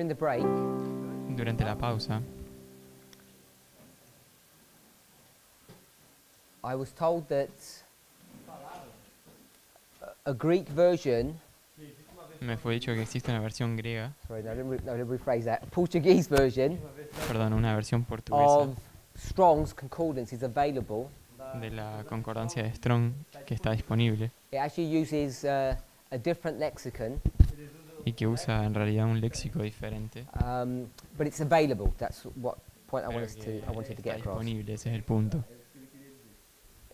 During the break, Durante la pausa, I was told that a Greek version, me fue dicho que existe una versión griega, sorry, no, let me rephrase that, a Portuguese version perdón, una versión portuguesa of Strong's Concordance is available. de la concordancia de Strong que está disponible It actually uses a different lexicon, y que usa en realidad un léxico diferente, but it's available. That's what point I pero wanted to está get across. disponible, ese es el punto.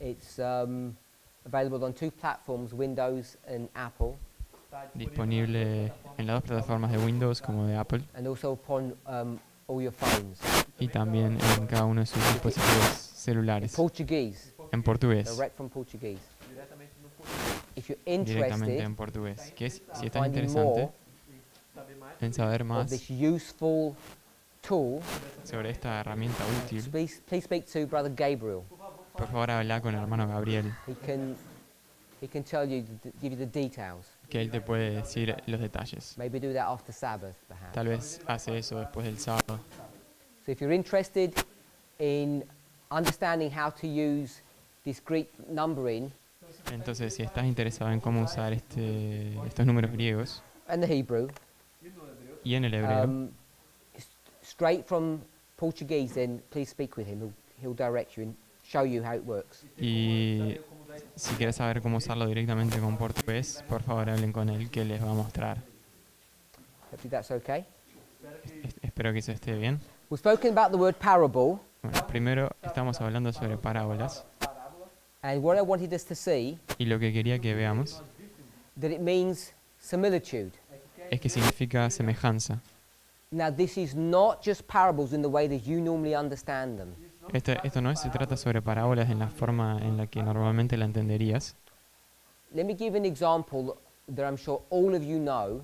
It's available on two platforms, Windows and Apple, Disponible en las dos plataformas de Windows como de Apple and also upon all your phones. y también en cada uno de sus dispositivos In celulares Portuguese, en portugués, direct from Portuguese. If you're directamente interested en portugués. Que si in estás finding interesante more en saber of más this useful tool, sobre esta herramienta útil, please speak to Brother Gabriel. por favor habla con el hermano Gabriel, He can tell you, give you the details. que él te puede decir los detalles. Maybe do that after Sabbath, perhaps. Tal vez hace eso después del sábado. So if you're interested in understanding how to use this Greek numbering Entonces, si estás interesado en cómo usar estos números griegos and the Hebrew, y en el hebreo, straight from Portuguese, then please speak with him. He'll direct you and show you how it works. y si quieres saber cómo usarlo directamente con portugués, por favor hablen con él que les va a mostrar. Hopefully that's okay. Espero que eso esté bien. We've spoken about the word parable, Bueno, primero estamos hablando sobre parábolas and what I wanted us to see, y lo que quería que veamos that it means similitude. es que significa semejanza. Now this is not just parables in the way that you normally understand them. Esto no se trata sobre parábolas en la forma en la que normalmente la entenderías. Let me give an example that I'm sure all of you know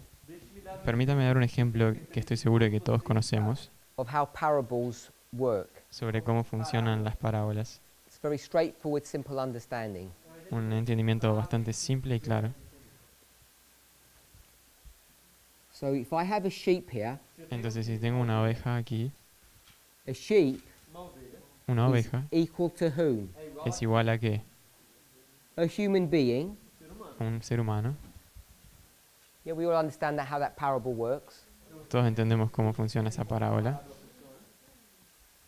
Permítame dar un ejemplo que estoy seguro de que todos conocemos of how parables work. sobre cómo funcionan las parábolas. It's very straightforward, simple understanding. Un entendimiento bastante simple y claro. So if I have a sheep here, Entonces, si tengo una oveja aquí, a sheep una is oveja equal to whom? es igual a ¿qué? A human being. Un ser humano. Yeah, we all understand how that parable works. Todos entendemos cómo funciona esa parábola.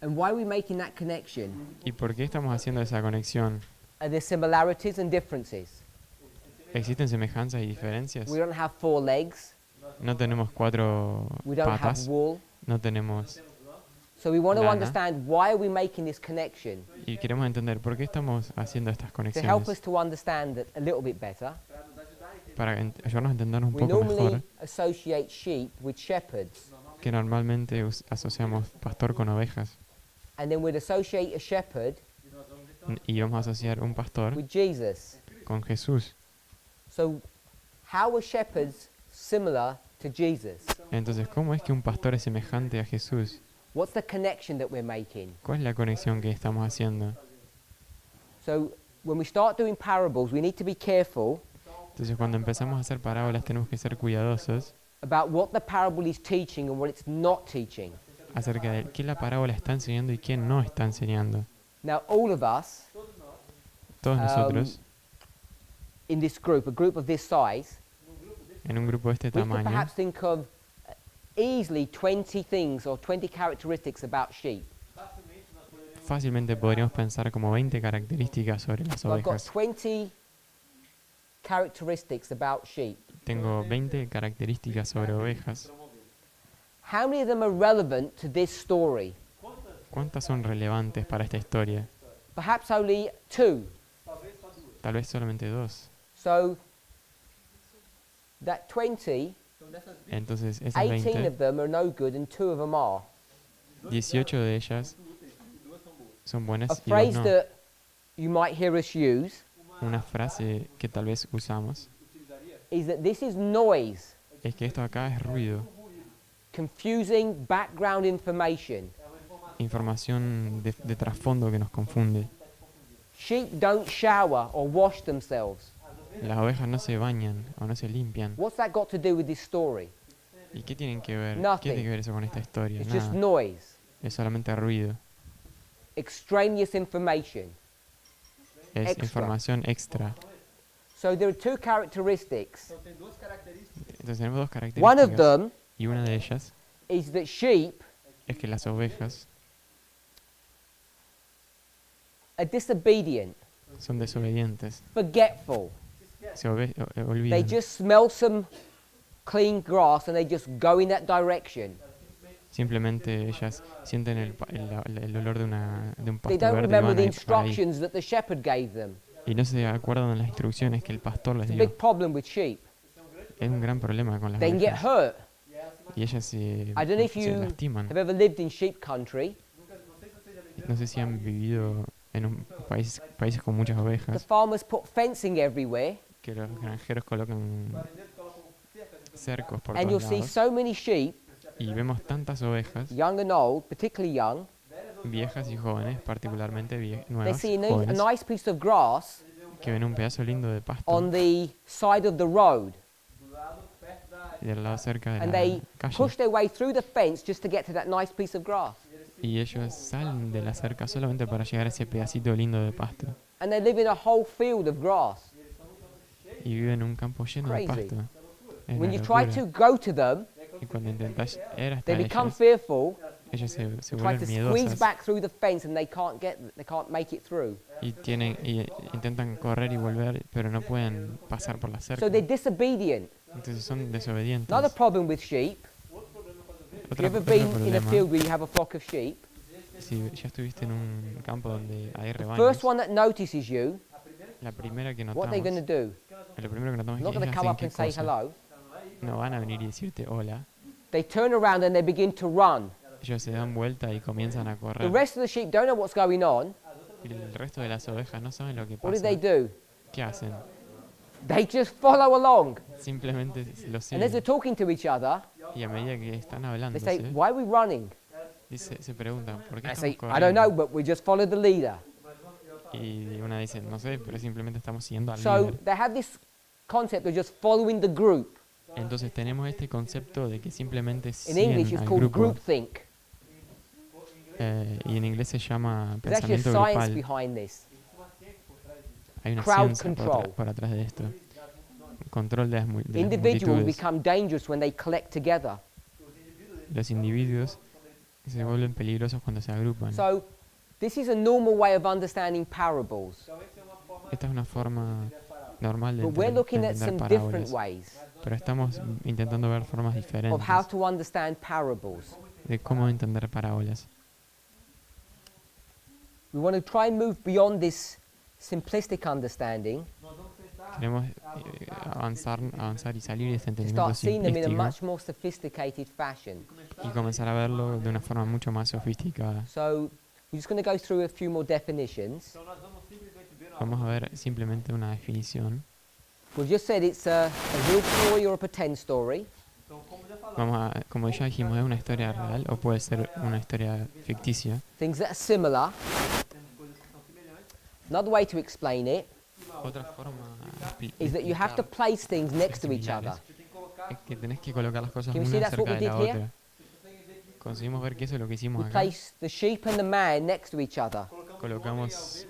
And why are we making that connection? ¿Y por qué estamos haciendo esa conexión? Are there similarities and differences? ¿Existen semejanzas y diferencias? We don't have four legs. No tenemos cuatro We don't have patas, wool. no tenemos... So we want to Lana. understand why are we making this connection Y queremos entender por qué estamos haciendo estas to help conexiones. us to understand that a little bit better. Para ayudarnos a entender un We poco normally mejor associate sheep with shepherds, que normalmente asociamos pastor con ovejas. and then we'd associate a shepherd Y vamos a asociar un pastor with Jesus. con Jesús. So how are shepherds similar to Jesus? Entonces, ¿cómo es que un pastor es semejante a Jesús? What's the connection that we're making? ¿Cuál es la conexión que estamos haciendo? So when we start doing parables, we need to be careful Entonces, cuando empezamos a hacer parábolas, tenemos que ser cuidadosos about what the parable is teaching and what it's not teaching. acerca de qué la parábola está enseñando y qué no está enseñando. Now, all of us Todos nosotros, in this group, a group of this size, en un grupo de este we could tamaño, perhaps think of easily 20 things or 20 characteristics about sheep. fácilmente podríamos pensar como 20 características sobre las So I've got ovejas. 20 characteristics about sheep. Tengo 20 características sobre ovejas. How many of them are relevant to this story? ¿Cuántas son relevantes para esta historia? Perhaps only 2. Tal vez solamente 2. So that 20, Entonces, esas 18 20, of them are no good and 2 of them are. 18 de ellas son A buenas y 2 phrase no. that you might hear us use Una frase que tal vez usamos is that this is noise, es que esto acá es ruido, confusing background information. información de trasfondo que nos confunde. Sheep don't shower or wash themselves. Las ovejas no se bañan o no se limpian. What's that got to do with this story? ¿Y qué tienen que ver? ¿Qué Nothing. tiene que ver eso con esta historia? It's just Nada. noise. Es solamente ruido. Extraneous information. Es Extra. información extra. So there are two characteristics. Entonces tenemos dos One of características. them Y una de ellas is that sheep es que las ovejas are disobedient, son desobedientes. forgetful. Se They olvidan. just smell some clean grass and they just go in that direction. Simplemente ellas sienten el olor de un They pasto don't verde y remember van the ahí para ahí. instructions that the shepherd gave them. Y no se acuerdan de las instrucciones que el pastor les It's a dio. big problem with sheep. Es un gran problema con las They can get ovejas. hurt. Y ellas I don't know if se you lastiman. have ever lived in sheep country. No sé si han vivido en países con muchas The ovejas, farmers put fencing everywhere, que los granjeros colocan cercos por and you'll todos see lados. so many sheep, Y vemos tantas ovejas, young and old, particularly young. viejas y jóvenes, particularmente They nuevas, see a jóvenes, nice piece of grass que ven un pedazo lindo de pasto on the side of the road, y del lado cerca de and la they calle. push their way through the fence just to get to that nice piece of grass. Y ellos salen de la cerca solamente para llegar a ese pedacito lindo de pasto. And they live in a whole field of grass. Y viven en un campo lleno de Crazy. pasto. Es When una you try locura. to go to them, Y cuando intentas ir hasta they become ellas, fearful, ellas se try to vuelven squeeze miedosas back through the fence, and they can't make it through. y intentan correr y volver, pero no pueden pasar por la cerca. So they're disobedient. Entonces son desobedientes. Another problem with sheep. Have you Otro ever been in a problema, field where you have a flock of sheep? si ya estuviste en un campo donde hay The rebaños, first one that notices you, la primera que what notamos, are they going to do? lo primero que notamos Not es going que to come hacen up qué and say cosa. hello. No van a venir y decirte hola. They turn around and they begin to run. Ellos se dan vuelta y comienzan a The correr. rest of the sheep don't know what's going on. Y el resto de las ovejas no saben lo que What do pasa. they do? ¿Qué hacen? They just follow along. Simplemente lo And as siguen. they're talking to each other, Y a medida que están they say, hablándose, why are we running? se preguntan, ¿por qué I estamos say, I don't know, corriendo? but we just follow the leader. Y una dice, no sé, pero simplemente estamos siguiendo al So líder. they have this concept of just following the group. Entonces tenemos este concepto de que simplemente In English, siguen it's al called grupo. groupthink. Y en inglés se llama There's actually a pensamiento science grupal. behind this. Hay una crowd ciencia control. por atrás de esto. Control de las Individuals multitudes. become dangerous when they collect together. Los individuos se vuelven peligrosos cuando se agrupan. So this is a normal way of understanding parables. Esta es una forma normal de But we're looking at entender some different parábolas. ways Pero estamos intentando ver formas of diferentes how to understand parables. de cómo entender parábolas. We want to try and move beyond this simplistic understanding, Queremos avanzar y salir de este to entendimiento start seeing them in a simplístico much more sophisticated fashion. y comenzar a verlo de una forma mucho más sofisticada. So we're just going to go through a few more definitions. Vamos a ver simplemente una definición. We just said it's a real story or a pretend story. Como ya dijimos, es una historia real o puede ser una historia ficticia. Things that are similar. Another way to explain it Otra forma is that you have to place things next to each other. es que tenés que colocar las cosas Can you see una that's what cerca we de la did here? otra. Conseguimos ver que eso es lo que We hicimos acá. place the sheep and the man next to each other. Colocamos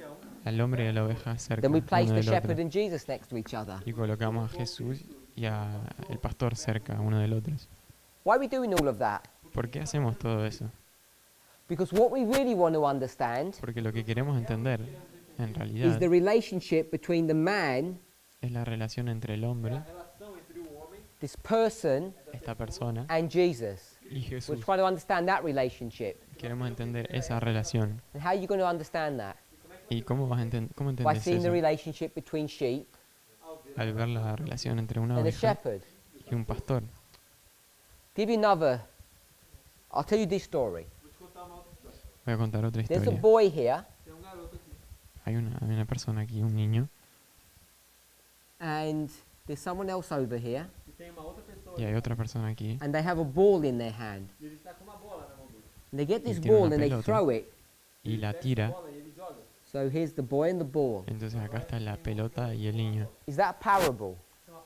al hombre y a la oveja cerca Then we place uno the del shepherd otro. and Jesus next to each other. Y colocamos a Jesús y al pastor cerca uno del otro. Why are we doing all of that? ¿Por qué hacemos todo eso? Because what we really want to understand Porque lo que queremos entender, en is realidad, the relationship between the man, es la relación entre el hombre, this person, esta persona, and Jesus. y We're Jesús. trying to understand that relationship. Queremos entender esa relación. And how are you going to understand that? ¿Y cómo By entendés seeing the eso? relationship between sheep Al ver la relación entre una and a oveja shepherd. y un pastor. Give you another. I'll tell you this story. Voy a contar otra There's a historia. boy here, Hay una persona aquí, un niño, and there's someone else over here, y hay otra persona aquí, and they have a ball in their hand. And they get this tiene ball una and they pelota. throw it. y la tira. So here's the boy and the ball. Entonces acá está la pelota y el niño. Is that a parable?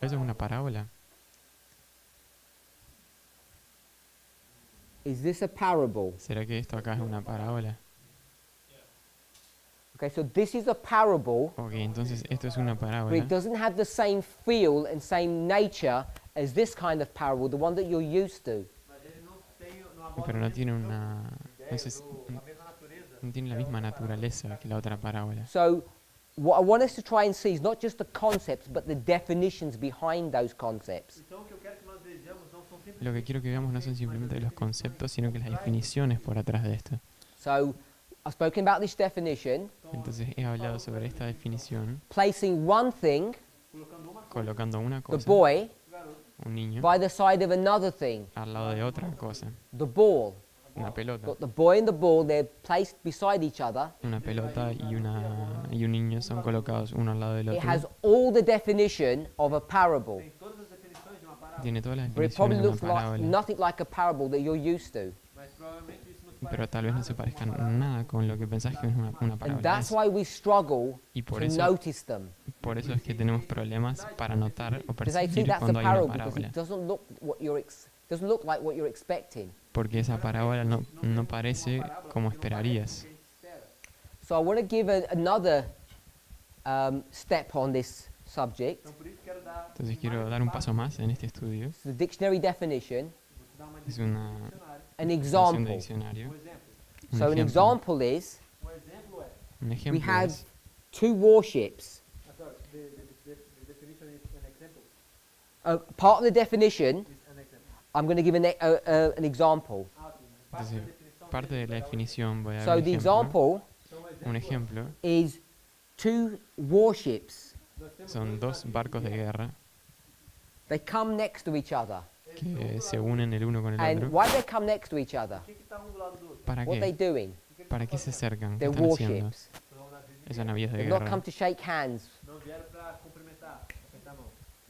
¿Eso es una parábola? Is this a parable? ¿Será que esto acá es una parábola? Okay, so this is a parable, Ok, entonces esto es una but parábola, it doesn't have the same feel and same nature as this kind of parable, the one that you're used to. pero no tiene una... No, sé no tiene la misma naturaleza que la otra parábola. So what I want us to try and see is not just the concepts, but the definitions behind those concepts. Lo que quiero que veamos no son simplemente los conceptos, sino que las definiciones por atrás de esto. So I've spoken about this definition, Entonces he hablado sobre esta definición, placing one thing, colocando una the cosa, boy, un niño, by the side of another thing, al lado de otra cosa, the ball. una pelota. Got the boy and the ball, they're placed beside each other. Una pelota y un niño son colocados uno al lado del It otro. has all the definition of a parable, Tiene todas las but it probably definiciones de looks una like parábola, nothing like a parable that you're used to. pero tal vez no se parezcan nada con lo que pensás que es una And parábola. that's why we struggle Y por to eso, notice them. por eso es que tenemos problemas para notar o Because they think percibir that's a cuando hay una parable because parábola. it doesn't look like what you're expecting. Porque esa parábola no parece como esperarías. So I want to give another step on this subject. Entonces quiero dar un paso más en este estudio. It's the dictionary definition, Es una an definición de example. diccionario. So an example is Un we ejemplo have es, two warships. Part of the definition, I'm going to give an example. entonces, parte de la definición voy a dar So un the ejemplo. example Un ejemplo is two warships. son dos barcos de guerra They come next to each other. que se unen el uno con el And otro. why do they come next to each other? ¿Para What are they qué? doing? ¿Para qué se acercan? ¿Qué They're están haciendo? warships. Esos navíos de They've not guerra come to shake hands.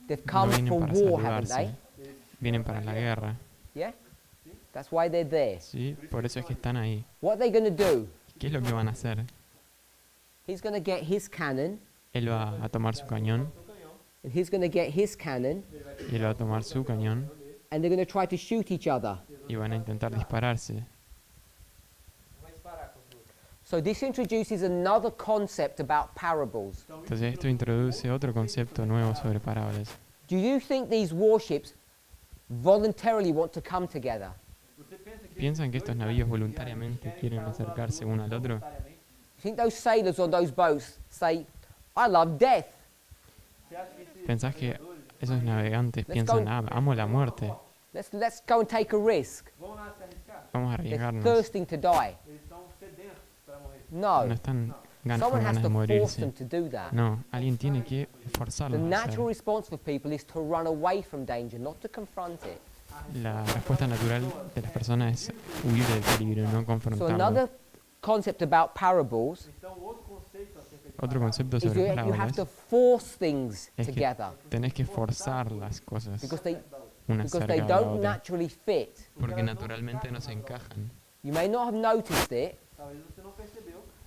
They've no come vienen for para war, haven't saludarse, they? vienen para la guerra. Yeah? That's why they're there. ¿Sí? Por eso es que están ahí. What are they going to do? ¿Qué es lo que van a hacer? He's going to get his cannon, Él va a tomar su cañón and he's going to get his cannon, y él va a tomar su cañón and they're going to try to shoot each other. y van a intentar dispararse. So this introduces another concept about parables. Entonces esto introduce otro concepto nuevo sobre parábolas. Do you think these warships voluntarily want to come together? ¿Piensan que estos navíos voluntariamente quieren acercarse uno al otro? You think those sailors on those boats say, I love death. ¿Pensás que esos navegantes piensan, amo la muerte, Let's go and take a risk. vamos a They're arriesgarnos? thirsting to die. No No. están con Someone has ganas de to force them morirse. to do that. No, alguien tiene que The forzarlos a natural hacer. response for people is to run away from danger, not to confront it. La respuesta natural de las personas es huir del peligro, no So confrontarlo. another concept about parables Otro concepto is sobre you have parábolas to force things es que together tenés que forzar las cosas because they una because cerca they de la don't otra, naturally fit. porque naturalmente no se encajan. You may not have noticed it,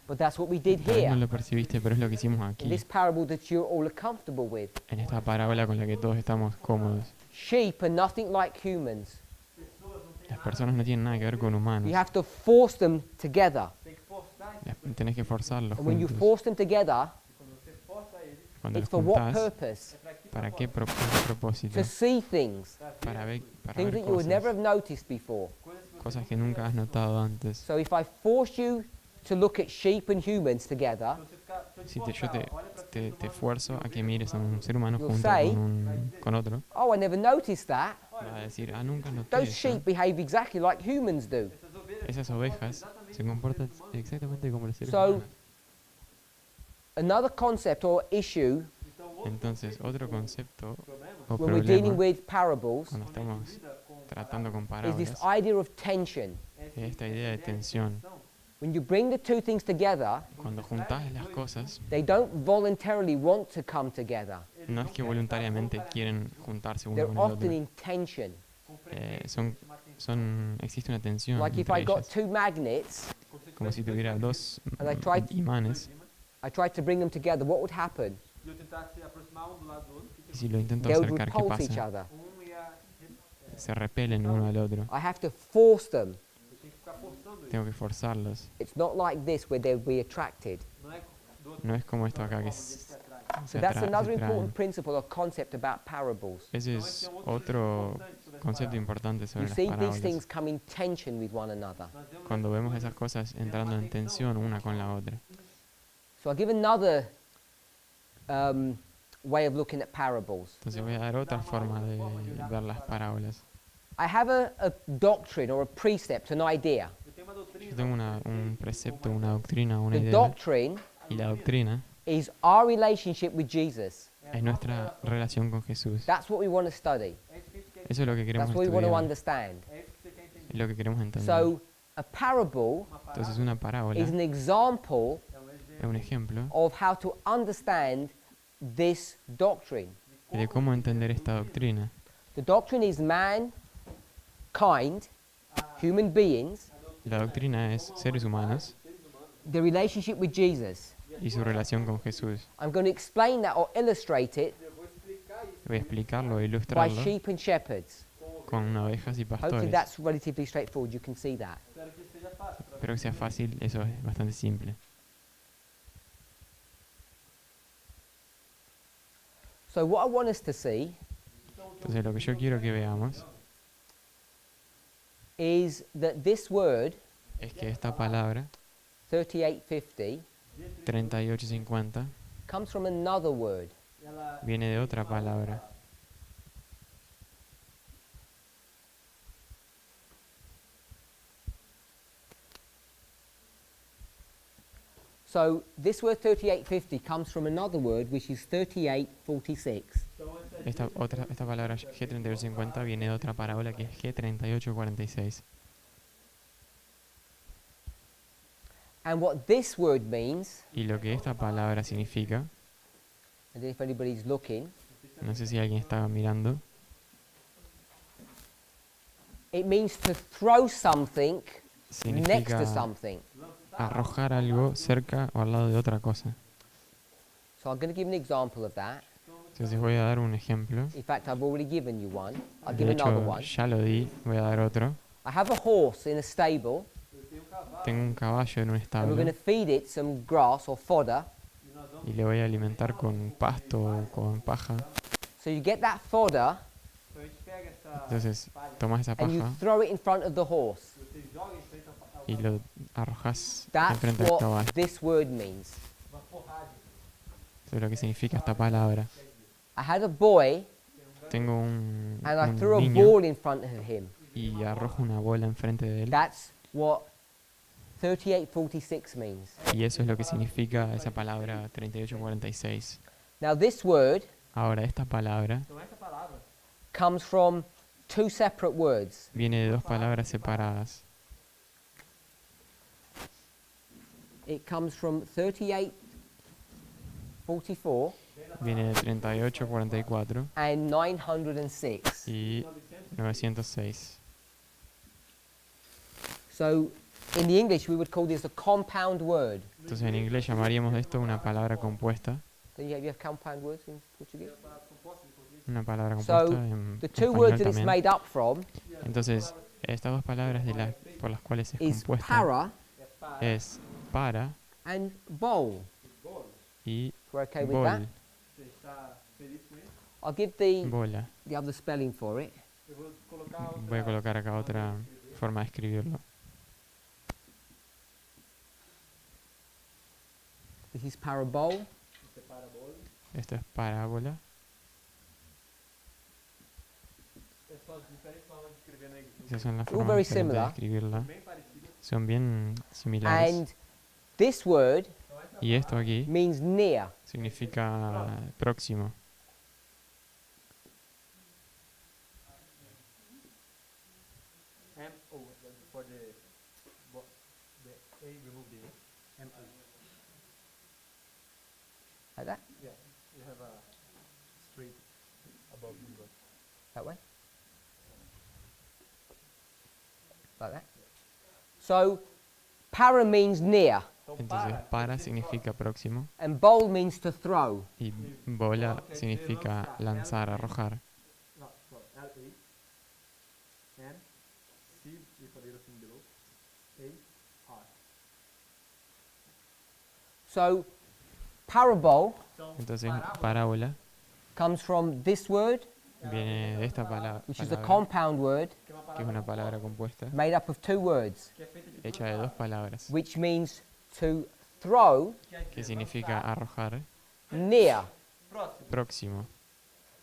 but that's what we did Tal vez no here lo percibiste, pero es lo que hicimos in aquí, this parable that you're all comfortable with. en esta parábola con la que todos estamos cómodos. Sheep are nothing like humans. Las personas no tienen nada que ver con humanos. You have to force them together. Tenés que forzarlos And when you juntos. force them together, Cuando it's los for what juntás, purpose? ¿para qué propósito? To see things, Para ver things that you would never have cosas, noticed before. cosas que nunca has notado antes. So if I force you to look at sheep and humans together, Si yo te fuerzo a que mires a un ser humano You'll junto say- con otro, oh, I never noticed that. va a decir, nunca noté Those eso. sheep behave exactly like humans do. Esas ovejas se comportan exactamente como los seres So- humanos. Another concept or issue Entonces, otro concepto o when we're dealing problema with parables cuando estamos tratando con is this parábolas idea of tension. es esta idea de tensión. When you bring the two things together, Cuando juntás las cosas, they don't voluntarily want to come together. no es que voluntariamente quieren juntarse uno They're con el often otro. in tension. Existe una tensión Like if entre I got ellas, two magnets como si tuviera dos And I tried- imanes, I tried to bring them together, what would happen? y si lo intento They would acercar, ¿qué repulse each pasa? other. se repelen uno al otro. I have to force them. Tengo que forzarlos. It's not like this where they'll be attracted. No es como esto acá que So that's another important principle or concept about parables. Ese es otro concepto importante You sobre las see these things parábolas. come in tension with one another. Cuando vemos esas cosas entrando en tensión una con la otra. So I'll give another way of looking at parables. Entonces voy a dar otra forma de ver las parábolas. I have a doctrine or a precept, an idea. Yo tengo un precepto, una doctrina, una The idea. doctrine Y la doctrina is our relationship with Jesus. es nuestra relación con Jesús. That's what we want to study. Eso es lo que queremos That's what we want to estudiar. understand. Es lo que queremos entender. So a parable Entonces una parábola is an example es un ejemplo of how to understand this doctrine. de cómo entender esta doctrina. The doctrine is mankind, human beings, La doctrina es seres humanos the relationship with Jesus. y su relación con Jesús. I'm going to explain that or illustrate it Voy a explicarlo, by ilustrarlo sheep and shepherds. con ovejas y Hopefully pastores. that's relatively straightforward. You can see that. Espero que sea fácil, eso es bastante simple. So what I want us to see Entonces lo que yo quiero que veamos is that this word, es que esta palabra, 3850, 3850, comes from another word. viene de otra palabra. So this word 3850 comes from another word which is 3846. Esta palabra G3850 viene de otra parábola que es G3846. And what this word means, Y lo que esta palabra significa, I don't know if anybody's looking, no sé si alguien está mirando, it means to throw something next to significa something. arrojar algo cerca o al lado de otra cosa. So I'm going to give an example of that. Entonces voy a dar un ejemplo. In fact, I've already given you one. I'll De give another hecho, one. ya lo di, voy a dar otro. I have a horse in a stable, Tengo un caballo en un and we're establo going to feed it some grass or fodder. y le voy a alimentar con pasto o con paja. So you get that fodder, Entonces tomas esa and you paja throw it in front of the horse. y lo arrojas That's enfrente del what caballo. this word means. Eso es lo que significa esta palabra. I had a boy, Tengo un and I threw a niño ball in front of him. y arrojo una bola enfrente de él. That's what 3846 means. Y eso es lo que significa esa palabra 3846. Now this word Ahora, esta palabra comes from two separate words. viene de dos palabras separadas. It comes from 3844 Viene de 3844 and 906. y 906. So in the English we would call this a compound word. Entonces en inglés llamaríamos esto una palabra compuesta. Don't you have compound words in Portuguese? Una palabra So compuesta en the two español words that it's también. made up from Entonces, estas dos palabras por las cuales es is compuesta para es para and bowl. y We're okay with that? bol, I'll give the bola. other spelling for it. Voy a colocar acá otra forma de escribirlo. This is parabole. Esto es parábola. Esas son las All formas very diferentes de similar. escribirla. Son bien similares. And this word Y esto aquí means near. significa próximo. Like that? That way? Like that? So, para means near, Entonces, para significa próximo and bowl means to throw. y bola significa lanzar, arrojar. So, parable Entonces, parábola comes from this word, viene de esta which is a palabra, compound word que es una palabra compuesta, made up of two words, hecha de dos palabras, which means to throw que significa arrojar, near. próximo.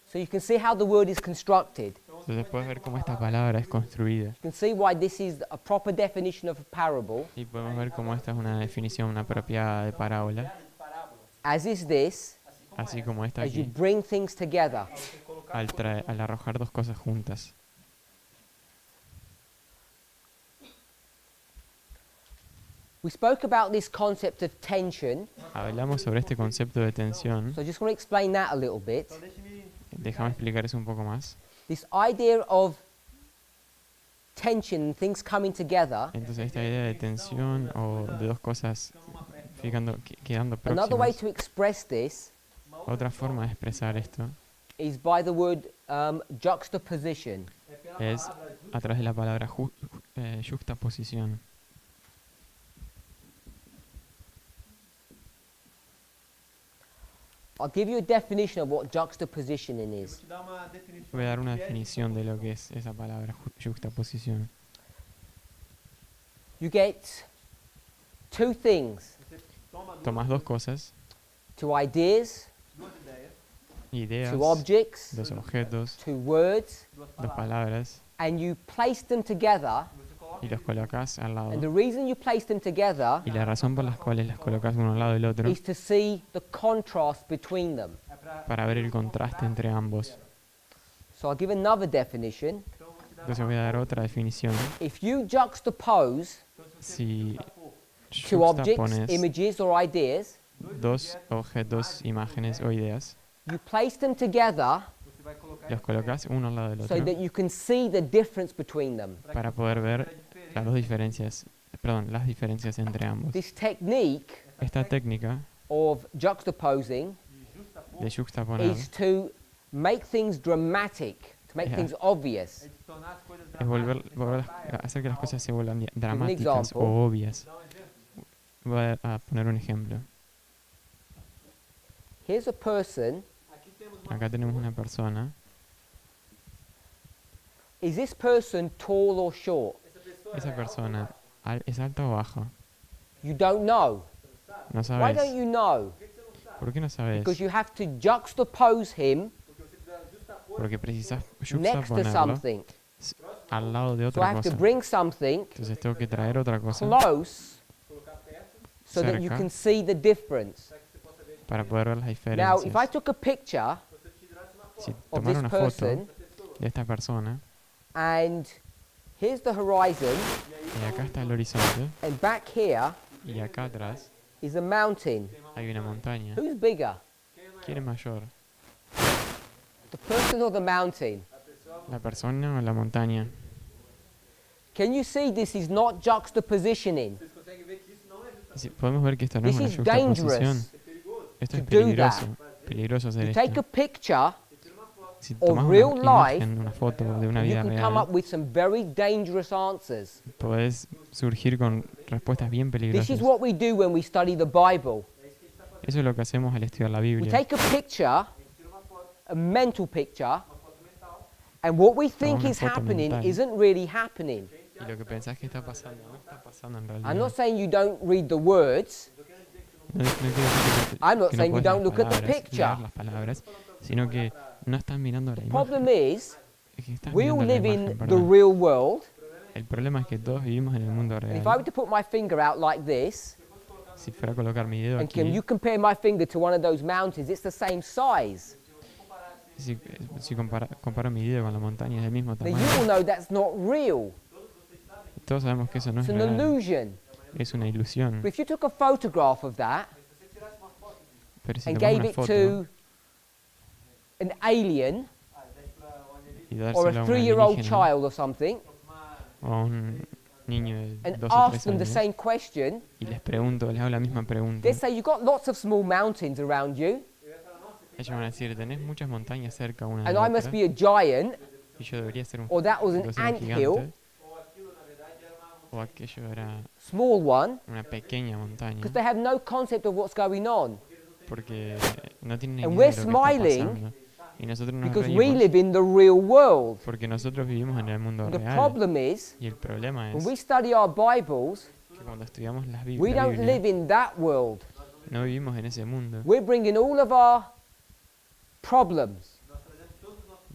So you can see how the word is constructed. Entonces puedes ver cómo esta palabra es construida You can see why this is a proper definition of a parable, y podemos ver cómo esta es una definición apropiada de parábola, as is this, así como esta as you aquí, bring things together. al arrojar dos cosas juntas. We spoke about this concept of tension, Hablamos sobre este concepto de tensión. so I just want to explain that a little bit. Déjame explicar eso un poco más. This idea of tension and things coming together, Entonces esta idea de tensión o de dos cosas quedando another way próximas, to express this otra forma de expresar esto is by the word juxtaposition. es a través de la palabra juxtaposición. I'll give you a definition of what juxtapositioning is. Voy a dar una definición de lo que es esa palabra juxtaposición. You get two things, Tomas dos cosas, two ideas, ideas, two objects, dos objetos, two words, dos palabras, and you place them together. y los colocas al And the lado. reason you place them together Y la razón por la cual las colocas uno al lado del otro is to see the contrast between them. para ver el contraste entre ambos. So I'll give another definition. Entonces voy a dar otra definición. If you juxtapose Si two objects, juxtapones images, or ideas, dos objetos, imágenes o ideas, you place them together los colocas uno al lado del so otro that you can see the difference between them. para poder ver las las diferencias entre ambos. This technique Esta técnica of juxtaposing de juxtaponer is to make things dramatic, to make Yeah. things obvious. es hacer que las cosas se vuelvan dramáticas example. o obvias. Voy a poner un ejemplo. Here's a person. Acá tenemos una persona. Is this person tall or short? Esa persona es alta o baja. You don't know. No Why don't sabes. you know? ¿Por qué no sabes? Because you have to juxtapose him Porque precisas next to juxtaponerlo something. al lado de So I otra have to cosa. bring something Entonces tengo que traer otra cosa close so that you cerca can see the difference. para poder ver las Now, diferencias. if I took a picture Si of tomara this una foto person de esta persona and here's the horizon y acá está el horizonte and back here y acá atrás is a mountain, hay una montaña, who's bigger? ¿quién es mayor? The person or the mountain? ¿La persona o la montaña? Can you see this is not juxtapositioning? Podemos ver que esto no es This una is juxtaposición. dangerous Esto es to do peligroso hacer You take a esto. picture Si of tomas real una life, imagen, una foto de una and you vida can come up real, with some very dangerous answers. podés surgir con respuestas bien This peligrosas. is what we do when we study the Bible. Eso es lo que hacemos al estudiar la We Biblia. take a picture, a mental picture, and what we think una is foto happening mental. isn't really happening. Y lo que pensás que está pasando no está pasando en I'm realidad. not saying you don't read the words, No quiero decir I'm not que saying you puedes don't leer look at the palabras, picture. leer las palabras, sino que no están mirando la problem imagen. is, Es que estás we all mirando la live imagen, in the perdón. real world, El problema es que todos vivimos en el mundo and if I real. were to put my finger out like this, Si fuera a colocar mi dedo and can aquí, you compare my finger to one of those mountains, it's the same size. si comparo mi dedo con la montaña es del mismo Now you tamaño, all know that's not real. todos sabemos que eso no It's es an real, illusion. es una ilusión. But if you took a photograph of that Pero si and tomas gave una it foto to an alien y or dársela a a un 3-year-old alienígena child or something o a un niño de and 2 o ask 3 them the años same question, y les hago la misma pregunta, they say you've got lots of small mountains around you ellos van a decir, tenés muchas montañas cerca una de and la I must otra be a giant y yo debería ser un, or that was an debo ser un ant hill. gigante o aquello era small one, una pequeña montaña, because they have no concept of what's going on. porque no tienen ni And idea we're de lo que está smiling pasando. Y nosotros nos because we reímos live in the real world. porque nosotros vivimos en el mundo And the real. problem is, Y el problema when es we study our Bibles, que cuando estudiamos la we Biblia, don't live in that world. no vivimos en ese mundo. We're bringing all of our problems,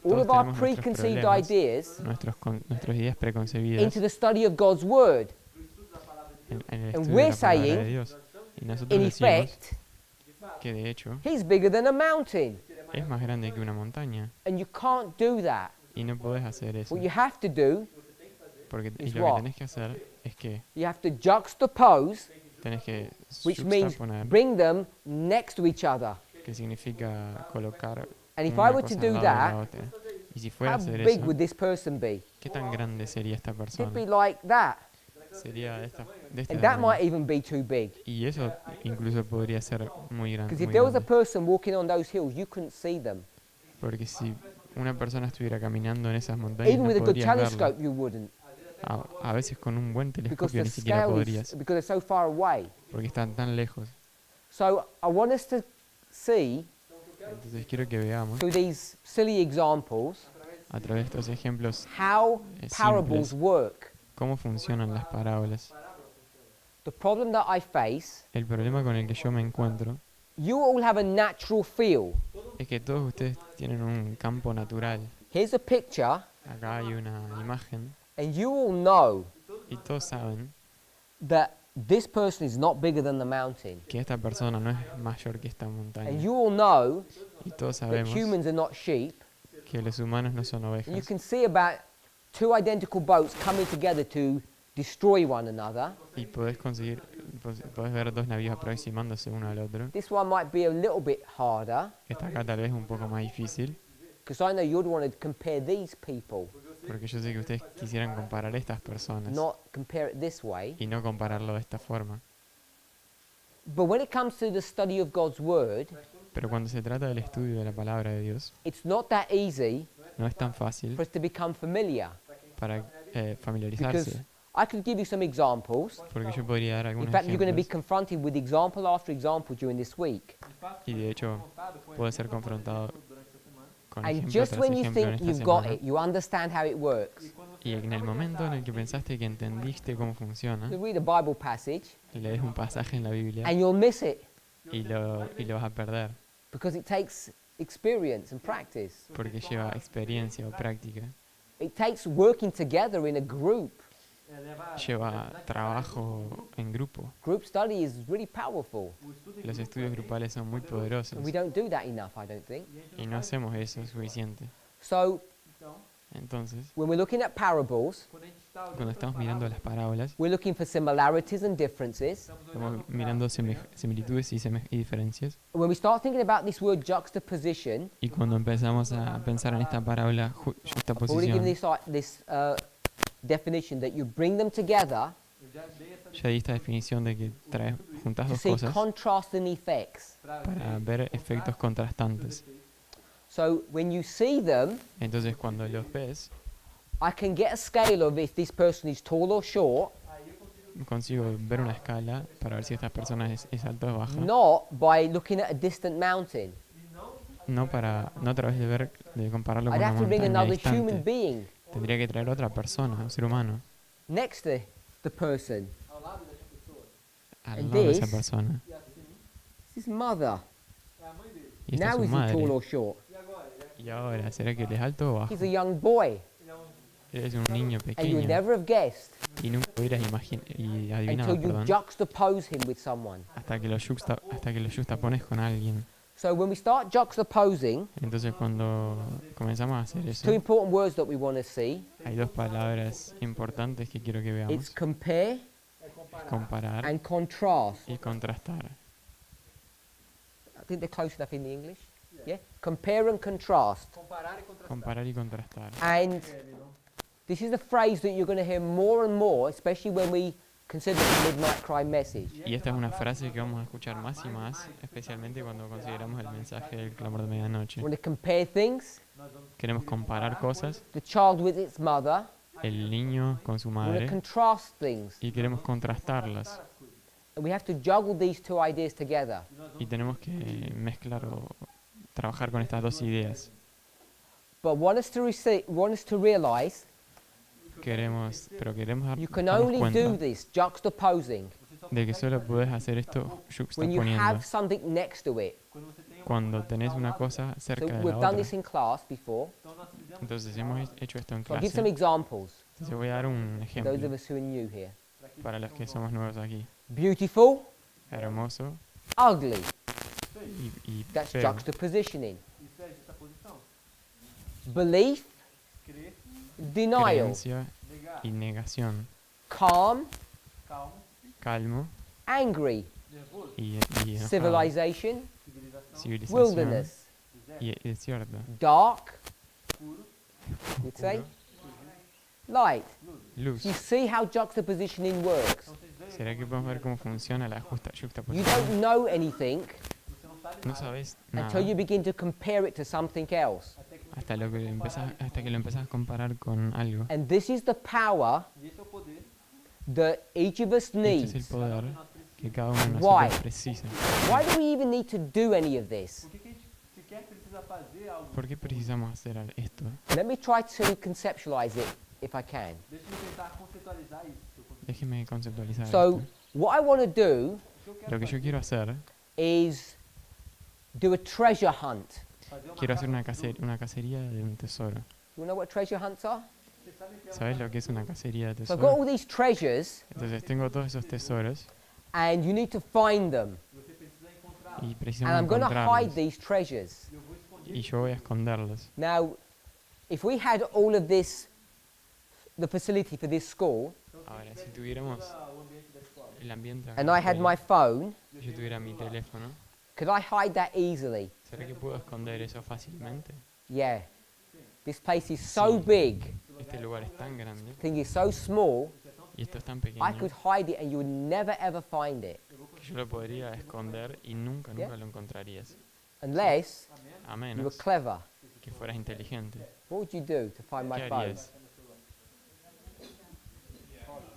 all Todos of our tenemos nuestros preconceived problemas, ideas nuestras ideas preconcebidas into the study of God's Word. en el And estudio we're de la palabra de saying, Dios. Y nosotros In decimos effect, que de hecho He's bigger than a mountain. es más grande que una montaña. And you can't do that. Y no podés hacer eso. What you have to do, Porque y is lo what? que tenés que hacer es que you have to juxtapose, tenés que which means juxtaponer, bring them next to each other. que significa colocar And if una I were to cosa do al lado de la that, otra. Y si fuera a how hacer big eso, would this person be? ¿qué tan grande sería esta It'd persona? be like that. Sería de este And that might tamaño. even be too big. Y eso incluso podría ser muy grande. Because if there was a person walking on those hills, you couldn't see them. Porque si una persona estuviera caminando en esas montañas, Even no with a good podrías verlo. telescope, you wouldn't. A veces con un buen Because telescopio the ni siquiera scale is, podrías, because they're so far away. porque están tan lejos. So I want us to see Entonces quiero que veamos through these silly examples a través de estos ejemplos how parables simples work. cómo funcionan las parábolas. The problem that I face, El problema con el que yo me encuentro you all have a natural feel. es que todos ustedes tienen un campo natural. Here's a picture, Acá hay una imagen and you all know y todos saben that this person is not bigger than the mountain. que esta persona no es mayor que esta And montaña. you all know Y todos that sabemos humans are not sheep. que los humanos no son And you ovejas. can see about two identical boats coming together to destroy one another. Y podés ver dos navíos aproximándose uno al otro. This one might be a little bit harder, Esta acá tal vez un poco más difícil, because I know you'd want to compare these people, porque yo sé que ustedes quisieran comparar estas personas not compare it this way. y no compararlo de esta forma. But when it comes to the study of God's Word, Pero cuando se trata del estudio de la palabra de Dios, it's not that easy no es tan fácil for us to become familiar. para Because familiarizarse, I could give you some examples. porque yo podría dar In algunos fact, you're going to be ejemplos confronted with example after example during this week. y de hecho puede ser confrontado con And ejemplo just tras when you ejemplo en think esta you've got semana. it, you understand how it works, Y en el momento en el que pensaste que entendiste cómo funciona, you read a Bible passage lees un pasaje en la Biblia and you'll miss it y lo vas a perder, because it takes experience and practice. porque lleva experiencia o práctica, It takes working together in a group. lleva trabajo en grupo. Group study is really powerful. Los estudios grupales son muy poderosos And we don't do that enough, I don't think. y no hacemos eso suficiente. So Entonces, when we're looking at parables, cuando estamos mirando las parábolas, we're looking for similarities and differences. estamos mirando similitudes y diferencias. When we start thinking about this word juxtaposition, Y cuando empezamos a pensar en esta parábola I've already given juxtaposición, this definition that you bring them together ya di esta definición de que juntas to dos see cosas contrasting effects. para ver efectos contrastantes. So when you see them, Entonces cuando los ves, I can get a scale of if this person is tall or short, consigo ver una escala para ver si esta persona es alta o baja. not by looking at a distant mountain. No a través de compararlo con I'd una have to bring montaña another human distante. being Tendría que traer otra persona, un ser humano, next to the person. al And lado de esa this- persona. It's his mother. Y esta es Now su is he tall madre. or short? Y ahora, ¿será que él es alto o bajo? He's a young boy. Él es un niño And you would pequeño never have guessed y nunca hubieras adivinado, until you perdón, juxtapose him with someone. hasta que lo juxtapones con alguien. So when we start juxtaposing, Entonces cuando comenzamos a hacer two eso, important words that we want to see. hay dos palabras importantes que quiero que It's veamos. compare Comparar and contrast. y contrastar. I think they're close enough in the English. Yeah? Compare and contrast. Comparar y contrastar. And this is a phrase that you're going to hear more and more, especially when we consider the Midnight Cry message. Y esta es una frase que vamos a escuchar más y más, especialmente cuando consideramos el mensaje del clamor de medianoche. We want to compare things. Queremos comparar cosas, The child with its mother, el niño con su We want to madre contrast things. y queremos contrastarlas. And we have to juggle these two ideas together. Y tenemos que mezclar o trabajar con estas dos ideas. But want us to realize Pero queremos you can darnos only do cuenta this juxtaposing de que solo puedes hacer esto when you juxtaponiendo have something next to it. cuando tenés una cosa So cerca de la we've done otra. this in class before. Entonces hemos hecho esto en So I'll give some clase. examples Entonces voy a dar un for those of ejemplo us who are new here. para los que somos nuevos aquí. Beautiful, Hermoso ugly. y That's feo. juxtapositioning. Belief, denial. Creencia y negación. Calm, Calmo angry. y enojado. Civilization, Civilización wilderness. y desierto. Dark, you'd say. Light. Luz. You see how juxtapositioning works. ¿Será que podemos ver cómo funciona la You juxtaposición? don't know anything No sabes until you nada begin to compare it to something else. hasta que lo empezás a comparar con algo. And this is the power that each of us Este es el needs. poder que cada uno de Why? nosotros precisa. Why do we even need to do any of this? ¿Por qué precisamos hacer esto? Let me try to conceptualize it if I can. Déjeme conceptualizar So, esto. what I want to do Lo que yo quiero hacer, is do a treasure hunt. quiero hacer una cacería de un tesoro. You know what treasure hunts are? ¿Sabes lo que es una cacería de So I've got tesoro? all these treasures, Entonces tengo todos esos tesoros and you need to find them. y And precisamos I'm going to hide encontrarlos. these treasures. Y yo voy a esconderlos. Now, if we had all of this, the facility for this school, Ahora, si tuviéramos el ambiente acá and en I la had my escuela, phone, yo tuviera mi teléfono, could I hide that easily? ¿será que puedo esconder eso fácilmente? Yeah. This place is so Sí. big, Este lugar es tan grande thing is so small, y esto es tan I pequeño could hide it and you would never ever find it. que yo lo podría esconder y nunca Yeah. lo encontrarías. Unless A you were menos clever. que fueras inteligente. What would you do to find my ¿Qué phone? harías?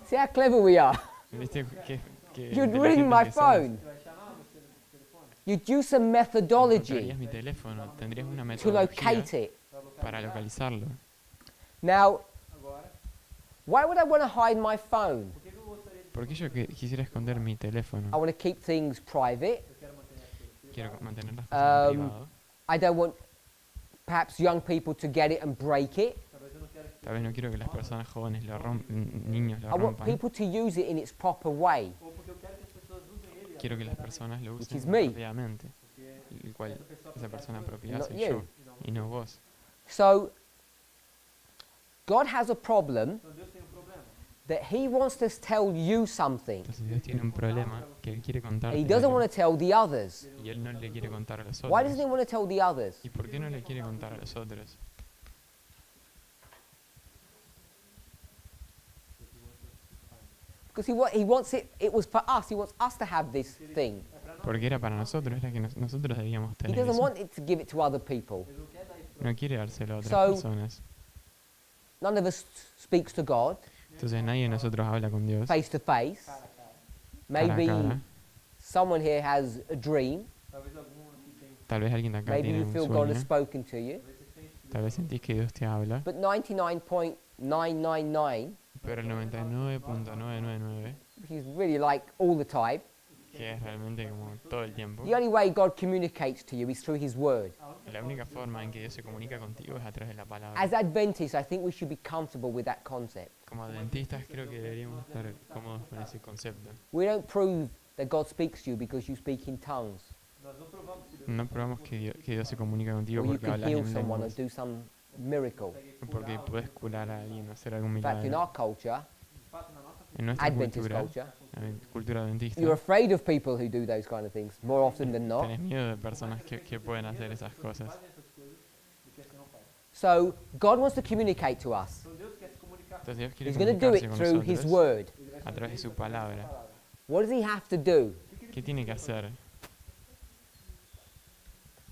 See how clever we are. ¿Viste que You'd inteligentes ring my que somos? phone. You'd use some methodology Encontrarías mi teléfono, tendrías una to metodología locate it. para localizarlo. Now, why would I want to hide my phone? ¿Por qué yo quisiera esconder mi I teléfono? want to keep things private. Quiero mantener las cosas en privado. I don't want perhaps young people to get it and break it. Tal vez no quiero que las personas jóvenes niños lo I want rompan. people to use it in its proper way. Quiero que las personas lo Which usen is me. apropiadamente. El cual esa persona apropiada Not soy you. yo y no vos. So, God has a problem that He wants to tell you something, Entonces Dios tiene un problema que Él quiere and contarte He doesn't algo, want to tell the others. y Él no le quiere contar a los Why doesn't He otros. want to tell the others? ¿Y por qué no le quiere contar a los otros? Because He wants it was for us. He wants us to have this thing. Porque era para nosotros, era que nosotros debíamos He tener doesn't eso. want it to give it to other people. No quiere dárselo a otras So- personas. None of us speaks to God Entonces nadie de nosotros habla con Dios face to face. cara a Maybe cara. someone here has a dream. Tal vez alguien de acá Maybe tiene you un feel God has sueño. spoken to you. Tal vez sentís que Dios te habla. But 99.999, Pero el 99.999, which is really like all the time, que es realmente como todo el tiempo, the only way God communicates to you is through His Word. la única forma en que Dios se comunica contigo es a través de la palabra. As Adventists, I think we should be comfortable with that concept. Como adventistas creo que deberíamos estar cómodos con ese concepto. We don't prove that God speaks to you because you speak in tongues, No probamos que Dios se comunica contigo or you porque can hablas heal en someone or lenguas, do some miracle. porque puedes curar a alguien o hacer algún In fact, in milagro. our culture, En nuestra Adventist cultura, culture, cultura adventista, you're afraid of people who do those kind of things more often than not. tenés miedo de personas que pueden hacer esas cosas. So God wants to communicate to us. Entonces Dios quiere He's going to do comunicarse it con through His nosotros Word. a través de su palabra. What does He have to do? ¿Qué tiene que hacer?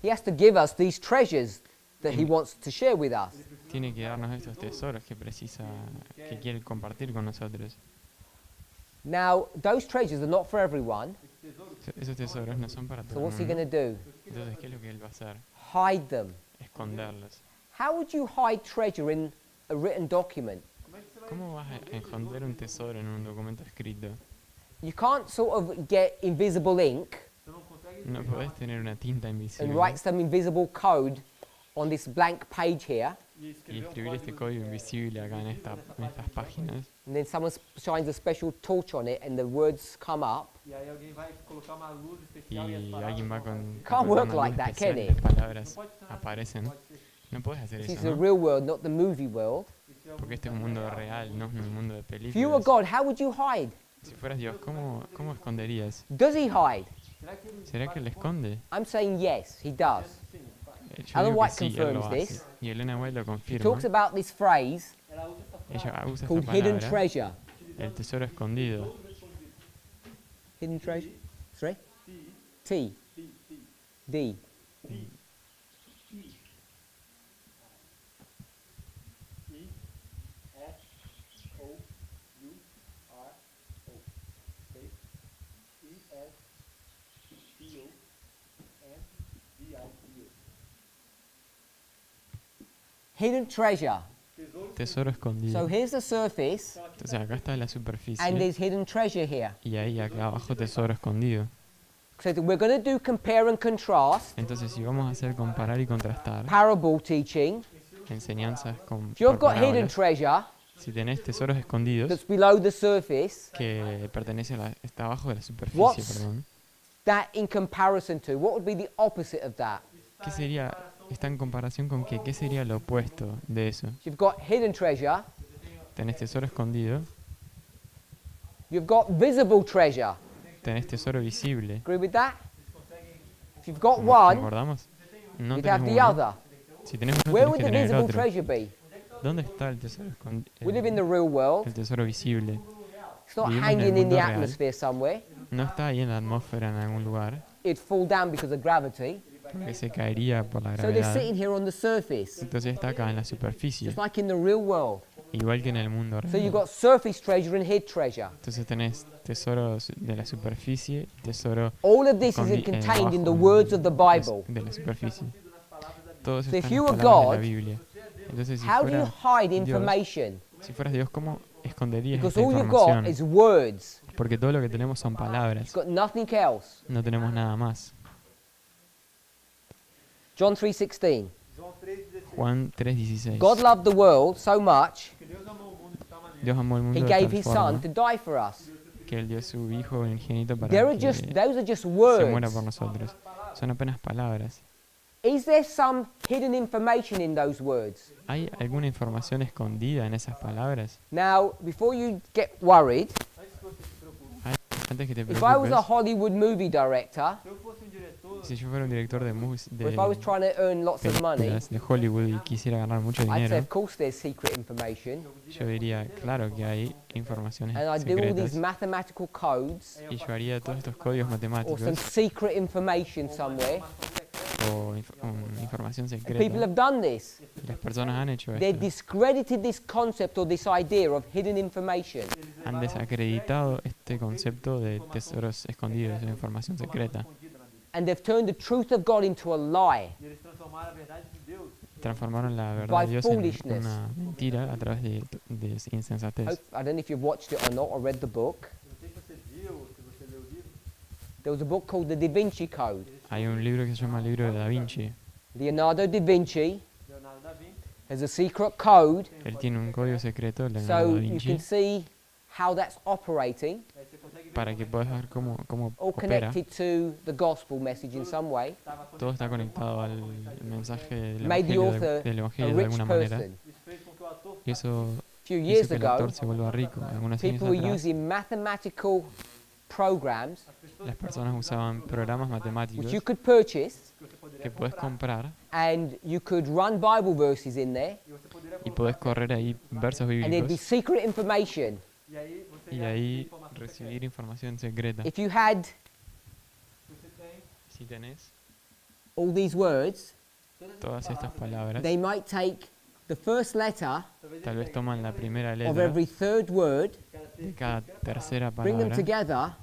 He has to give us these treasures that he wants to share with us. tiene que darnos estos tesoros que quiere compartir con nosotros. Now, those treasures are not for everyone. Esos tesoros no son para So todo el what's he going mundo. to do? Entonces, ¿qué es lo que él va a hacer? Hide them. Esconderlos. How would you hide treasure in a written document? ¿Cómo vas a esconder un tesoro en un documento escrito? You can't sort of get invisible ink No podés tener una tinta and invisible write some invisible code on this blank page here, y escribir este código invisible acá en estas páginas. and then someone shines a special torch on it and the words come up. E aí alguém vai colocar uma luz Y especial e as palavras alguien va vão- con Can't una work luz like that, especial can y it? las palabras Pode funcionar, aparecen. pode ser. No puedes hacer This is eso, the ¿no? real world, not the movie world. Esse é o Porque este es un mundo real, no es un mundo de If you were películas. God, how would you hide? Si fueras Dios, ¿cómo esconderías? Does he hide? Será que ele ¿Será que él esconde? I'm saying yes, he does. sim, faz. Yo Ellen digo que White sí, él lo confirms hace. this. Y Elena White lo He confirma. talks about this phrase Ela usa essa frase. Ella usa called esta hidden palabra, treasure. el tesoro escondido. Hidden treasure? Sorry? Ti, T. ti, ti, D. ti. I. I, S, O, U, R, O. Ok? I, S, T, O, N, D, I, D, O. Hidden treasure. Tesouro Tesoro escondido. So here's the surface, Entonces acá está la and superficie there's hidden treasure here. y ahí acá abajo tesoro escondido. So we're going to do compare and contrast, Entonces si vamos a hacer comparar y contrastar parable teaching. enseñanzas con If you've por got hidden parábolas, treasure si tenés tesoros escondidos that's below the surface, que pertenecen está abajo de la superficie, What's- perdón. that in comparison to, what would be the opposite of that? ¿Qué sería, está en comparación con qué? ¿Qué sería lo opuesto de eso? If you've got hidden treasure, Tenés tesoro escondido, you've got visible treasure. tenés tesoro visible. Agree with that? If you've got ¿No one, ¿Concordamos? No you'd have tenés the uno. other. Si tenés uno, Where tenés would que the tener el visible otro. treasure be? ¿Dónde está el tesoro escondido? We live in the real world. El tesoro visible. It's not Vivimos en el hanging in the mundo real. atmosphere somewhere. No está ahí en la atmósfera en algún lugar, It'd fall down because of gravity. porque se caería por la So they're gravedad. sitting here on the surface, Entonces está acá en la superficie, just like in the real world. igual que en el mundo So you've real. got surface treasure and hid treasure. Entonces tenés tesoros de la superficie, tesoro All of this is Escondi- contained in the abajo words of the Bible. de la superficie. Todos So if están you las were palabras de la God, Biblia. Entonces How do you hide Dios, information? si fueras Dios, ¿cómo esconderías Because esta all you've got información? is words. Porque todo lo que tenemos son You've palabras, got nothing else. no tenemos nada más. John 3:16. João 3,16. Juan 3:16. God loved the world so much, Que Deus amou o mundo de tal maneira Dios amó el he mundo de gave tal his forma son to die for us. que Él dio a su Hijo unigénito para Those que are just se muera words. por nosotros. Son apenas palabras. Is there some hidden information in those words? ¿Hay alguna información escondida en esas palabras? Now, before you get worried, antes que você se preocupe. Antes que te if I was a preocupes, Hollywood movie director, Se eu fosse diretor, si yo fuera un director de, or if I was trying to earn lots of money, películas de Hollywood y quisiera ganar mucho I'd say, dinero, of course, there's secret information. yo diría, claro que hay informaciones And I'd do all these secretas mathematical codes y yo haría todos estos códigos or some matemáticos secret information somewhere. o información And people secreta. have done this. Y las personas han hecho They've esto. discredited this concept or this idea of hidden information. Han desacreditado este concepto de tesoros escondidos, de información secreta. escondida na Bíblia. And they've turned the truth of God into a lie. E eles transformaram a verdade de Deus. Transformaron la verdad By de Dios en foolishness. una mentira a través de insensatez. I don't know if you've watched it or not or read the book. Eu não sei se você viu ou se você leu o livro. There was a book called The Da Vinci Code. Hay un libro que se llama el libro de Da Vinci. Leonardo da Vinci Leonardo da Vinci. has a secret code, Él tiene un código secreto, Leonardo so da you Vinci, can see how that's operating, Aí você consegue ver para que puedas ver cómo all opera. connected to the gospel message in some way. estava Todo está conectado al mensaje del Made the evangelio, author del a evangelio de rich alguna manera. person. Isso fez com que o ator Y eso A few hizo years que el ago, actor se vuelva rico. Algunos años people were atrás, using mathematical programs las personas usaban programas matemáticos which you could purchase, que você poderia que puedes comprar and you could run Bible verses in there, e você poderia y colocar podés correr ahí versos and there'd be bíblicos secret information. e aí você y ia ahí informação recibir información secreta. If you had secreta. Você tem Si tenés all these words, todas estas palabras, they might take the first letter tal vez toman la primera of letra every third word, de cada tercera bring them palabra, together,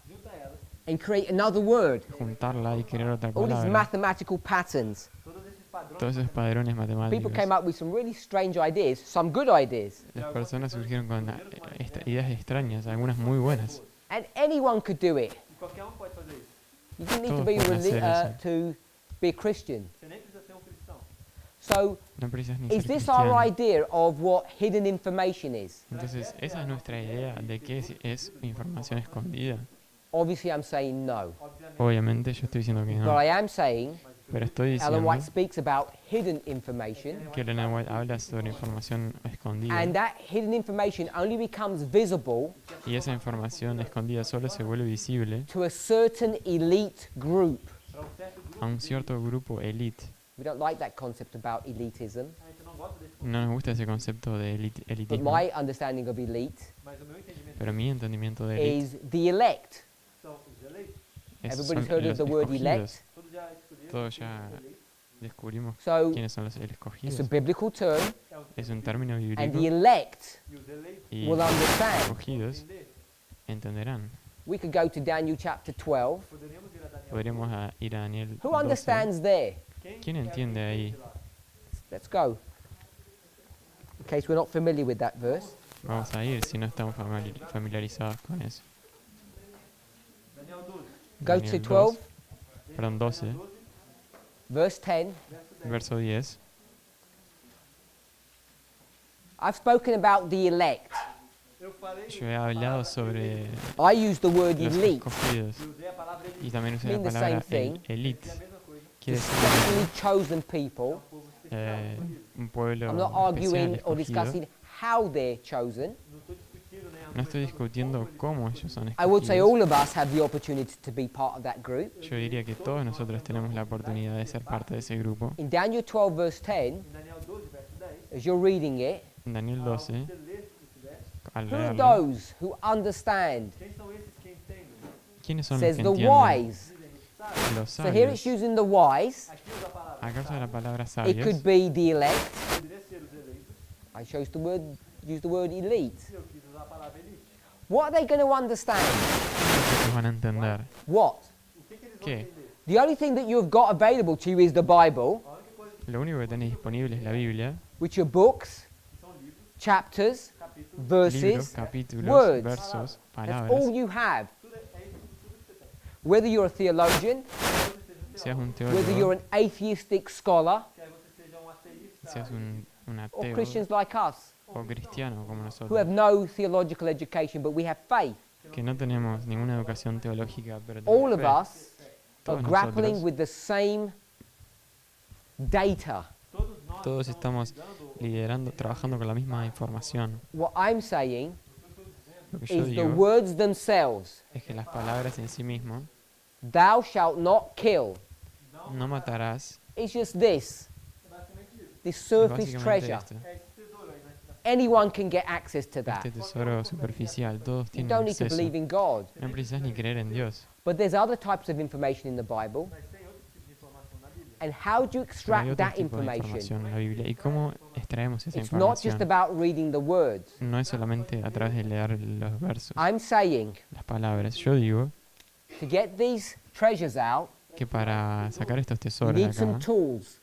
and create another word. juntarla y crear otra All these palabra. mathematical patterns. Todos esses padrões, Todos esos padrones People matemáticos. came up with some really strange ideas, some good ideas. Las personas surgieron con ideas extrañas, algunas muy buenas. And anyone could do it. e qualquer pode fazer isso. You didn't need to Todos be, pueden hacer eso. to be a Christian. Você nem precisa ser cristão. So, No precisas ni is ser this our cristiano. idea of what hidden information is? Entonces, esa es nuestra idea de qué es información escondida. Obviously, I'm saying no. Obviamente, Obviamente yo estoy diciendo que But no, I am saying pero estoy Ellen diciendo White speaks about hidden information, que Elena White habla sobre información escondida and that hidden information only becomes visible y esa información escondida solo se vuelve visible to a certain elite group. para certo grupo, a un cierto grupo elite. We don't like that concept about elitism, a gente não gosta desse No nos gusta ese concepto de but elitismo, my understanding of elite mas o meu entendimento pero mi entendimiento de elite is the elect. são os eleitos. son Everybody's heard of los the word escogidos. elect. Todos já escolheram. Todos ya descubrimos So quiénes son los it's a escogidos. biblical term, Es un término and the bíblico elect E os eleitos y will los understand. escogidos entender. entenderán. We could go to Daniel chapter 12. Poderíamos ir a Daniel. Podríamos ir a Daniel Who 12. understands there? ¿Quién entiende ahí? Let's go. In case we're not familiar with that verse. Vamos a ir si no estamos familiarizados con eso. Daniel 12. Go Daniel to 12, Perdón, 12, verse 10. verso 10. I've spoken about the elect. Eu falei, Yo he hablado sobre I use the word los elite, escogidos eu usei a palavra elite, y también usé Mean la the palabra same thing. elite. é a mesma coisa. Quiere decir specially chosen people. Povo especial. un pueblo I'm not especial, arguing or escogido. discussing how they're chosen. Não estou discutindo, né? No estoy discutiendo cómo ellos son I would say escogidos. all of us have the opportunity to be part of that group. Yo diría que todos nosotros tenemos la oportunidad de ser parte de ese grupo. In Daniel 12, verse 10, Em Daniel 12, verso 10, as you're reading it, En Daniel 12, você lê esse verso. al who are leerlo, those who understand? Quem são esses que entendem? ¿quiénes son los Says que the entienden? wise. Dizem os sábios. Los So here it's sabios. using the wise. Aqui usa a palavra. A causa de la palabra It sabios, could be the elect. Poderia ser os eleitos. I chose the word, use the word elite. Eu quis usar a palavra elite. What are they going to understand? ellos van a entender. What? O que eles vão ¿Qué? entender? The only thing that you've got available to you is the Bible, A única coisa que Lo único que tenéis disponible es la Biblia, which are books, são livros, chapters, capítulos, libros, verses. capítulos, words. versos, That's palabras. all you have. tudo é isso, tudo que você tem. Whether you're a theologian, Seas un whether you're teólogo, an atheistic scholar, Quer você seja ateísta, seas un or ateo Christians like us, o cristiano como who have nosotros, no theological education, but we have faith. que no tenemos ninguna educación teológica, pero All of tenemos fe. us are Todos grappling nosotros, with the same data. todos nós todos estamos liderando, trabajando con la misma información. What I'm saying Lo que yo is the digo words themselves. es que las palabras en sí mismo, Thou shalt not kill. no matarás, It's just this. This es surface básicamente treasure. esto, é esse tesouro aí, né? Anyone can get access to that. este tesoro superficial, todos You tienen don't need to acceso. believe in God. No precisas ni creer en Dios. But there's other types of information in the Bible. Mas tem outro tipo de informação na Bíblia. And how do you Pero hay extract otro that tipo de information? información en la Biblia. ¿Y cómo extraemos esa It's not just información? about reading the words. No es solamente a través de leer los versos, I'm saying las palabras. Yo digo to get these treasures out, que para sacar estos you tesoros de need some acá, tools.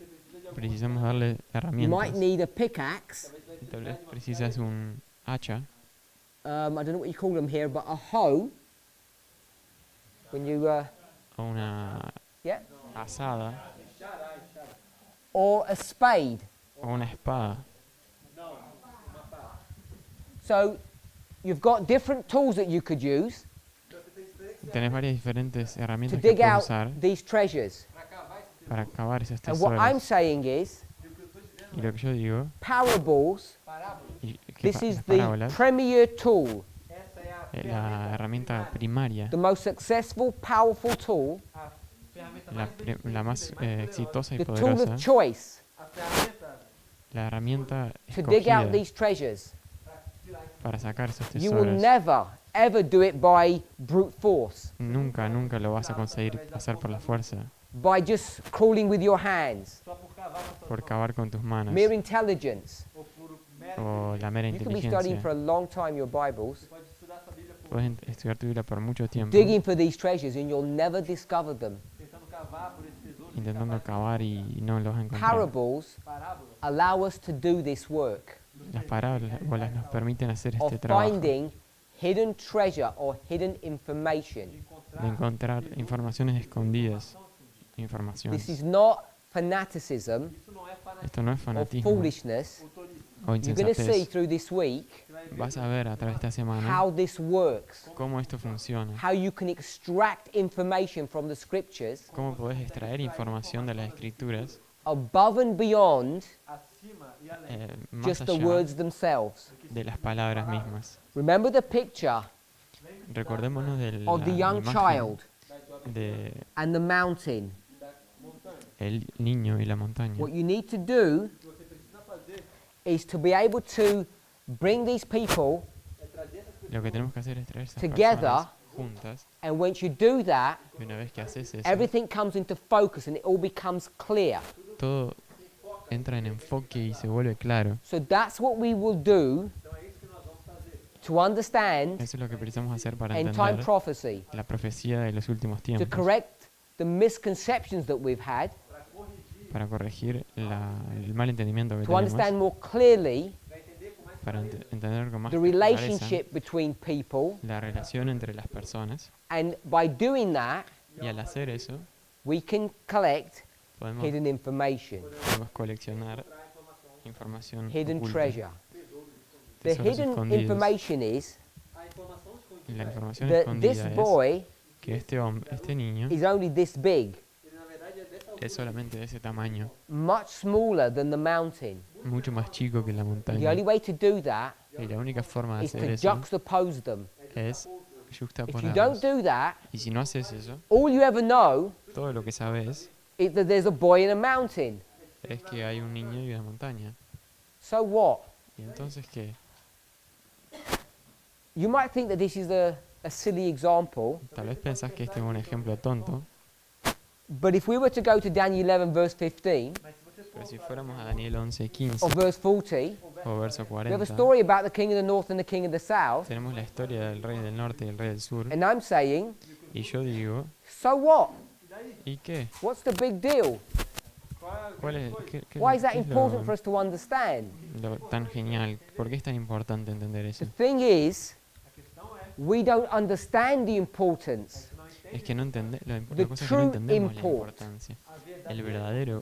precisamos darle You might herramientas. need a pickaxe. Y tal vez precisas un hacha, I don't know what you call them here, but a hoe. When you, o una yeah, azada, or a spade. o una espada. So you've got different tools that you could use Tenés varias diferentes to herramientas que dig puedes out usar these treasures. para cavar esos And what I'm tesoros. saying is, Y lo que yo digo, parables, y que this is las the parábolas, premier tool, Essa é a la herramienta primaria, the most successful, powerful tool, ferramenta la, mais la más exitosa y the tool poderosa, of choice a ferramenta la herramienta to dig out escogida these treasures. para sacar esos You will tesoros. never, ever do it by brute force, Nunca, nunca lo vas a conseguir pasar por la fuerza, by just crawling with your hands. só por por cavar con tus manos mere intelligence. ou por mera o la mera You can be studying inteligencia. for a long time your Bibles, Você pode estudar sua Bíblia por Puedes estudiar tu Biblia por mucho tiempo, digging for these treasures, and you'll never discover them. tentando cavar por esse tesouro, sem intentando cavar cavar y no los vas a encontrar. Parables parábolas, allow us to do this work Las parábolas nos permiten hacer of este trabajo finding hidden treasure or hidden de information. de encontrar informaciones escondidas, This informaciones. is not fanaticism Isso não é fanatismo Esto no es or fanatismo foolishness. ou tolice. o You're going to see insensatez. through this week Você vai ver Vas a ver a través de esta semana how this works, cómo esto funciona, how you can extract information from the scriptures cómo podés extraer información de las escrituras above and beyond acima e além más just the allá words themselves. de las palabras mismas. Remember the picture Recordémonos de la of the young imagen child de and the mountain. da montanha. el niño y la montaña. What you need to do O que você precisa fazer is to be able to bring these people, é trazer essas pessoas Lo que tenemos que hacer es traer esas Together. personas juntas, and once you do that, y una vez que haces eso, everything comes into focus and it all becomes clear. todo entra en enfoque y se vuelve claro. So that's what we will do Então é isso que nós vamos fazer. to understand Eso es lo que precisamos hacer para end time entender prophecy, la profecía de los últimos to tiempos, correct the misconceptions that we've had, para corregir el mal entendimiento que to tenemos, understand more clearly Para entender com mais para entender con más the clareza relationship between people, la relación entre las personas. and by doing that, Y al hacer eso, we can collect podemos hidden information, coleccionar información hidden oculta. treasure. The Tesoros hidden escondidos. Y is a informação Y escondida. la información that escondida this es boy que este niño is only this big, Ele na verdade é dessa es solamente de ese tamaño, much smaller than the mountain. mucho más chico que la The montaña. only way to do that Y la única forma de is hacer to eso juxtapose them. es If you don't juxtaponerlos. do that, Y si no haces eso, all you ever know todo lo que sabes is that there's a boy in a mountain. es que hay un niño y una montaña. So what? ¿Y entonces qué? You might think that this is a silly example, Tal vez pensás que este es un ejemplo tonto, but if we were to go to Daniel 11, verse 15, Mas se você for pero si fuéramos a Daniel 11, 15 or verse 40, o verso we have a 40, story about the king of the north and the king of the south, tenemos la historia del rey del norte y el rey del sur. and I'm saying, Y yo digo, so what? ¿y qué? What's the big deal? ¿Cuál es, Why is that qué es important for us to understand? lo tan genial? ¿Por qué es tan importante entender eso? The thing is, a questão é we don't understand the importance que não entende Es que no entendemos, The la cosa es que no true entendemos la import importancia, a verdade el verdadero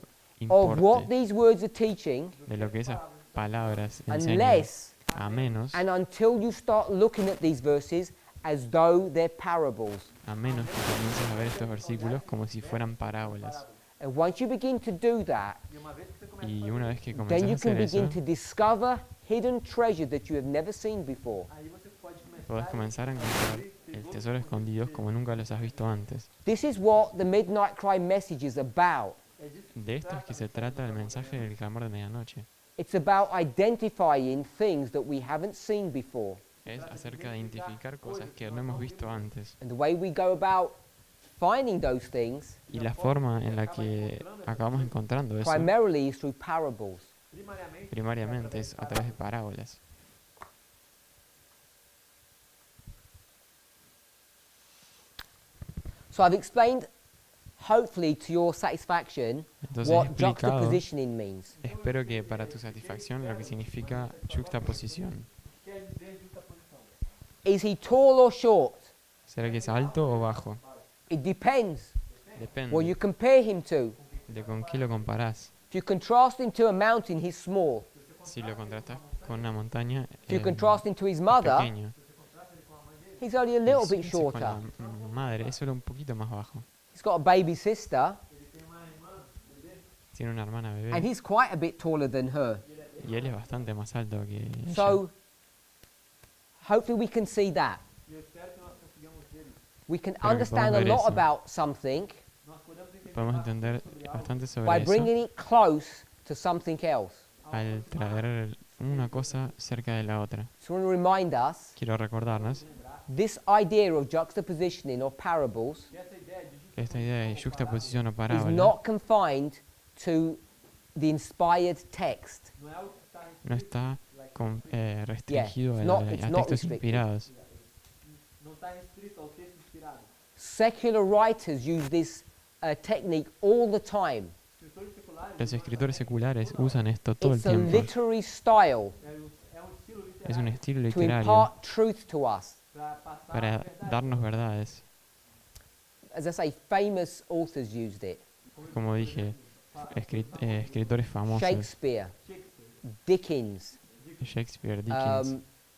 of what importe these words are teaching de lo que esas palabras enseñan, unless a menos, and until you start looking at these verses as though they're parables. a menos que comiences a ver estos versículos como si fueran parábolas. And once you begin to do that, e uma vez que você começa Y una vez que then comienzas a you can hacer eso, begin to discover hidden treasure that you have never seen before. aí você pode podés comenzar a encontrar el tesoro escondido como nunca los has visto antes. This is what the Midnight Cry message is about. é disso De esto es que se trata el mensaje del clamor de medianoche. It's about identifying things that we haven't seen before. Es acerca de identificar cosas que no hemos visto antes. And the way we go about finding those things Y la forma en la que acabamos encontrando eso, primarily is through parables. primariamente primariamente, es a través de parábolas. So I've explained, hopefully to your satisfaction, Entonces he what explicado, juxtapositioning means. espero que para tu satisfacción, lo que significa juxtaposición. quer dizer justaposição. Is he tall or short? ¿Será que es alto o bajo? It depends Depende what you compare him to. de con qué lo comparás. If you contrast him to a mountain, he's small. Si lo contrastas con una montaña, If you es contrast him to his mother, pequeño. he's only a little Y bit si con shorter. la madre es solo un poquito más bajo. He's got a baby sister, Tiene una hermana and bebé he's quite a bit taller than her. y él es bastante más alto que ella. So, hopefully we can see that. E eu espero que nós consigamos ver isso. We can que understand a podamos ver lot eso. about something Nós podemos entender Podemos entender bastante sobre by eso bringing it close to something else. al traer una cosa cerca de la otra. So I want to remind us, Quiero recordarnos this idea of juxtapositioning or parables que essa ideia de que esta idea de juxtaposición o is parábola not confined to the inspired text. Não é algo que está No está restringido it's a, not- a it's not textos restricted. inspirados. não está restrito ao texto inspirado. Secular writers use this technique all the time. Escritores seculares Los escritores seculares usan esto todo el It's a tiempo. literary style é um estilo Es un literário estilo to literario impart truth to us. para passar a para verdade. darnos verdades. As I say, famous authors used it. Como dije, escritores famosos. Shakespeare, Shakespeare, Dickens, Shakespeare, Dickens,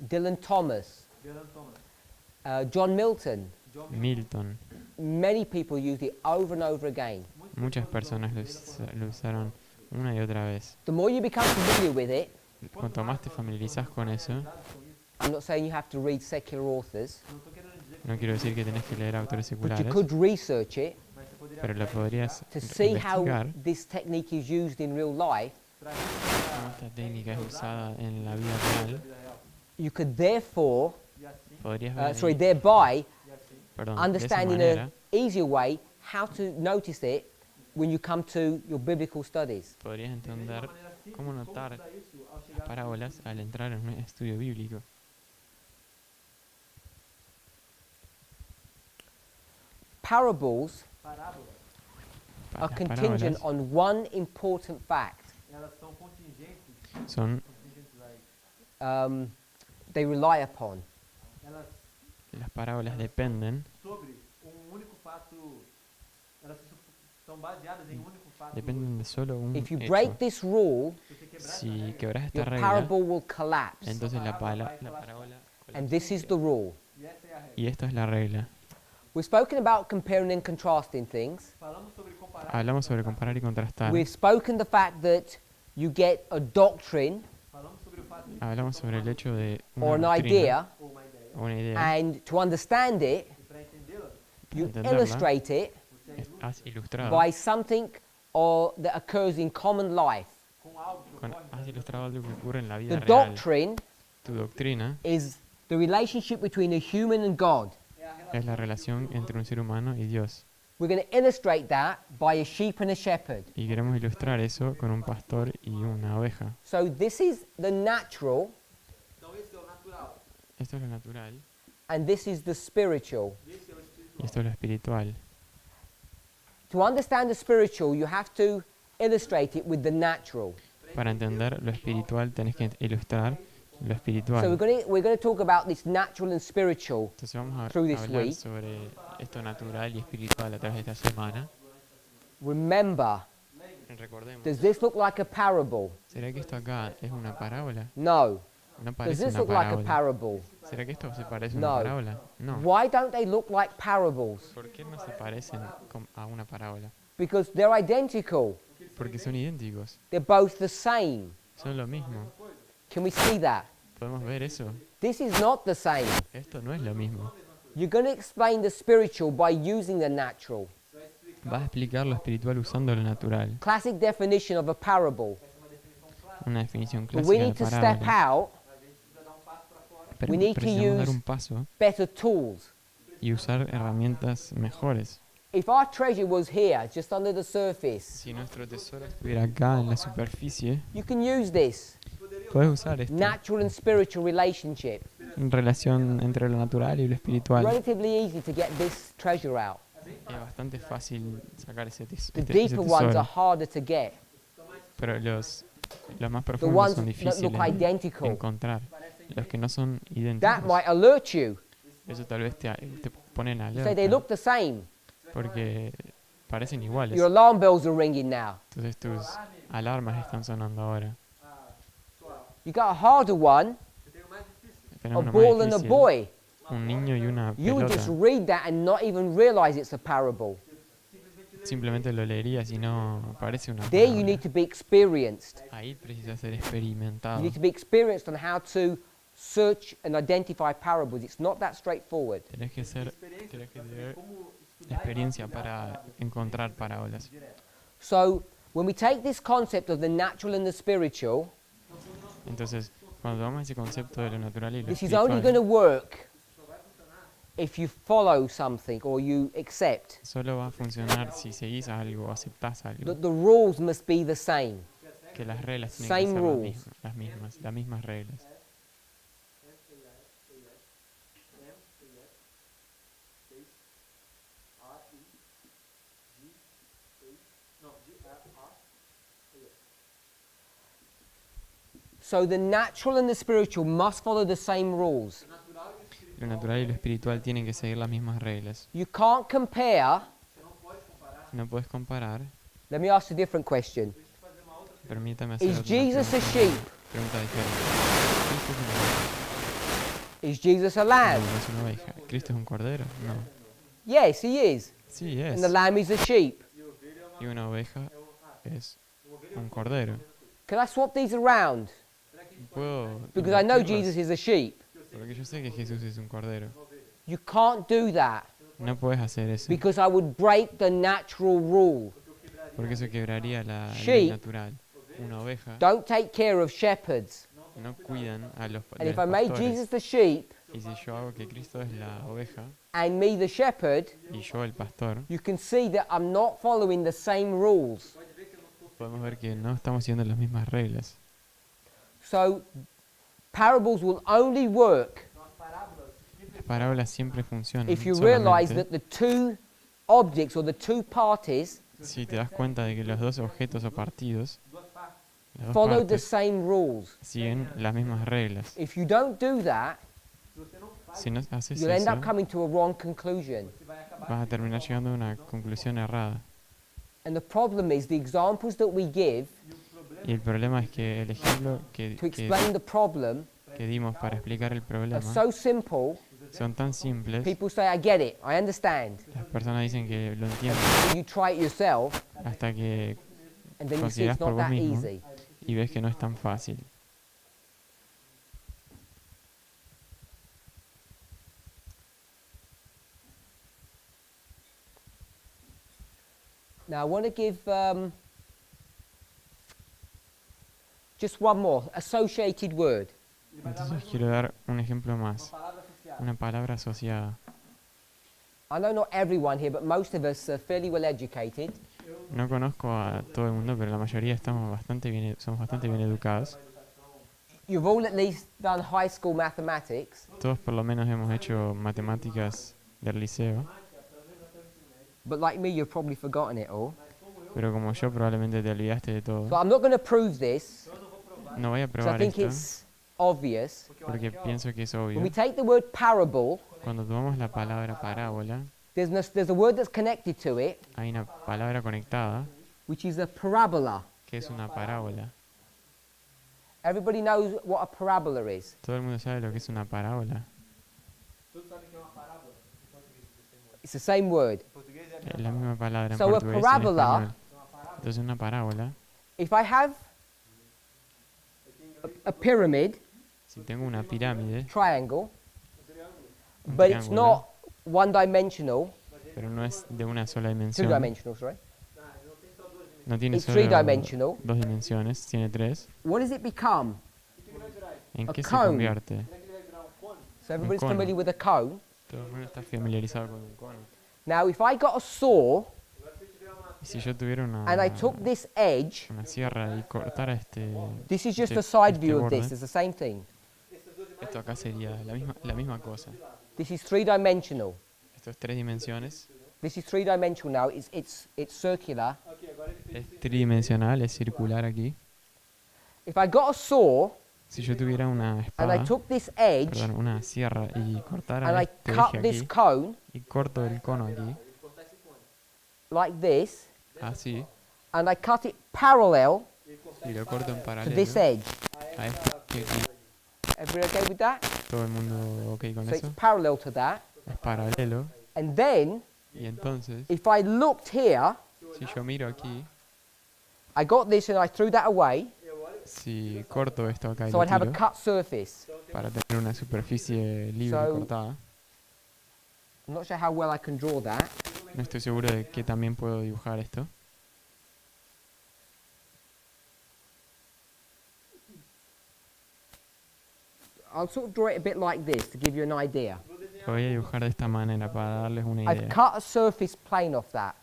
Dylan Thomas, Dylan Thomas, John Milton. John Milton. Many people used it over and over again. Muchas personas lo usaron una y otra vez. The more you become familiar with it, Cuanto más te familiarizas con eso, I'm not saying you have to read secular authors, Não estou querendo dizer que no quiero decir que tenés que leer autores but you seculares, could research it mas você poderia pero lo podrías to see how investigar this technique is used in real life. trazer cómo esta técnica es usada en la vida real. vida real. You could therefore, E assim, Podrías ver, sorry, thereby e assim, perdón, de esa understand in manera, an easier way how to notice it when you come to your biblical studies. podrías entender cómo notar usar isso ao las chegar parábolas al entrar en un estudio bíblico. Parables parábolas, are Las contingent parábolas on one important fact. elas são contingentes, son aí, They rely upon. elas las parábolas dependen sobre único fato, elas são baseadas em único fato. dependen de solo un If you hecho. break this rule, Se você quebrar Si quebras esta your regla, parable will collapse. entonces la parábola And this is the rule. e essa é a regra. y esta es la regla. We've spoken about comparing and contrasting things. Falamos sobre comparar. Hablamos sobre comparar y contrastar. We've spoken the fact that you get a doctrine Falamos sobre o fato de Hablamos sobre el hecho de or an una doctrina idea, ou uma ideia. o una idea. and to understand it, E para entendê-la, you entenderla, illustrate it você Has ilustrado, by something that occurs in common life. com algo que ocorre has ilustrado algo que ocurre en la The vida real. doctrine Tu doctrina is the relationship between a human and God. es la relación entre un ser humano y Dios. We're going to illustrate that by a sheep and a shepherd. Y queremos ilustrar eso con un pastor y una oveja. So this is the natural Então esse é o natural, Esto es lo natural and this is the spiritual. esse é o y espiritual. esto es lo espiritual. To understand the spiritual, you have to illustrate it with the natural. Para entender lo espiritual tenés que ilustrar lo So espiritual. we're going to talk about this natural and spiritual. Entonces vamos a through this hablar week. sobre esto natural y espiritual a través de esta semana. Remember, Recordemos, does this look like a parable? ¿será que esto acá es una parábola? No. No Does parece this una look like a parábola. parable? ¿Será que esto se parece a No. una parábola? No. Why don't they look like parables? ¿Por qué no se parecen a una parábola? Because they're identical. Porque son idénticos, They're both the same. son lo mismo. Can we see that? ¿Podemos ver eso? This is not the same. Esto no es lo mismo. You're going to explain the spiritual by using the natural. Vas a explicar lo espiritual usando lo natural. Classic definition of a parable. Una definición But we clásica de need to step parábola. out, Pero we need to precisamos dar use- un paso better tools. y usar herramientas mejores. If our treasure was here, just under the surface, Si nuestro tesoro estuviera acá en la superficie, you can use this puedes usar esto. natural and spiritual relationship. Relación entre lo natural y lo espiritual. Relatively easy to get this treasure out. Es bastante fácil sacar ese, The deeper ones are tesoro, harder to get. pero los más The profundos ones son that difíciles look de identical. encontrar. Los que no son That idénticos, might alert you. eso tal vez te ponen You say they alerta, look the same. porque parecen iguales. Your alarm bells are ringing now. Entonces tus alarmas están sonando ahora. You got a harder one, Tenés a uno ball más and a difícil, boy. un niño y una You would just pelota. read that and not even realize it's a parable. Simplemente lo leerías y no parece una There you parábola. need to be experienced. Ahí precisas ser You experimentado. need to be experienced on how to search and identify parables. It's not that straightforward. Tenés que tener experiencia para encontrar parábolas. So when we take this concept of the natural and the spiritual, Entonces, cuando tomamos ese concepto de lo natural y lo this is only going to espiritual, work if you follow something or you accept. solo va a funcionar si seguís algo o aceptás algo. The rules must be the same. que las reglas tienen Same que ser rules. las mismas reglas. So the natural and the spiritual must follow the same rules. Lo natural y lo espiritual tienen que seguir las mismas reglas. You can't compare. No puedes comparar. Let me ask a different question. Permítame hacer Is otra Jesus a pregunta, sheep? pregunta diferente. ¿Cristo es una oveja? Is Jesus a No, lamb? no es una oveja. ¿Cristo es un cordero? No. Yes, he is. Sí, And es. the lamb is a sheep. Y una oveja es un cordero. Can I swap these around? Puedo Because I know invertirlas, Jesus is a sheep. porque yo sé que Jesús es un cordero. You can't do that No puedes hacer eso, because I would break the natural rule. porque eso quebraría la ley Sheep. natural. Una oveja Don't take care of shepherds. no cuidan a los, And de if los I made pastores. Jesus the sheep Y si yo hago que Cristo es la oveja and me the shepherd, y yo el pastor, you can see that I'm not following the same rules. podemos ver que no estamos siguiendo las mismas reglas. So parables will only work Las parábolas siempre funcionan if you realize solamente that the two objects or the two parties si te das cuenta de que los dos objetos o partidos, las dos follow the partes, same rules. siguen las mismas reglas. If you don't do that, Si no haces you'll end eso, up coming to a wrong conclusion. vas a terminar llegando a una conclusión errada. And the problem is the examples that we give Y el problema es que el ejemplo to explain the problem que dimos para explicar el are problema so simple, son tan simples. people say, I get it, I understand. Las personas dicen que lo entienden And you try it yourself, hasta que and then you see consideras it's por not vos that mismo easy. y ves que no es tan fácil. Now, I want to give just one more associated word. Entonces quiero dar un ejemplo más, una palabra asociada. I know not everyone here, but most of us are fairly well educated. No conozco a todo el mundo, pero la mayoría somos bastante bien educados. You've all at least done high school mathematics, Todos por lo menos hemos hecho matemáticas del liceo, but like me, you've probably forgotten it all. pero como yo probablemente te olvidaste de So todo. I'm not going to prove this, No voy a because I probar think esto it's obvious. porque pienso que es When obvio. we take the word parable, Cuando tomamos la palabra parábola, there's a word that's connected to it, hay una palabra conectada which is a parabola. que es una parábola. Everybody knows what a parabola is. ¿Todo el mundo sabe lo que es una parábola? It's the same word. Es la misma palabra en So a portugués y en parábola- español. Entonces una parábola, If I have a pyramid, si tengo una pirámide, triangle, un but it's triángulo, not one-dimensional, pero no es de una sola dimensión, two-dimensional, sorry. no tiene It's solo three-dimensional. dos dimensiones, tiene tres. What does it become? ¿En A qué se cone. convierte? So everybody's cono. familiar with a cone. Todo el mundo está familiarizado con un cono. Now, if I got a saw Y si yo tuviera and I took this edge, una sierra y cortara this is just este- a side este view of borde, this. It's the same thing. esto acá sería la misma cosa. This is three-dimensional. Esto es tres dimensiones, This is three-dimensional now. It's circular. es tridimensional, es circular aquí. If I got a saw Si yo tuviera una and I espada, took this edge perdón, una sierra y and cortara I este cut eje this aquí cone y corto el cono aquí, like this, así, and I cut it parallel y lo corto en to paralelo this edge. a este aquí. Everybody okay with that? ¿Todo el mundo ok con So it's eso? parallel to that. Es paralelo. And then, Y entonces, if I looked here, si yo miro aquí, I got this and I threw that away, si corto esto acá y so lo I'd have a tiro cut surface. para tener una superficie libre So- cortada, I'm not sure how well I can draw that. no estoy seguro de que también puedo dibujar esto. I'll sort of draw it a bit like this to give you an idea. Lo voy a dibujar de esta manera para darles una I've idea. cut a surface plane off that.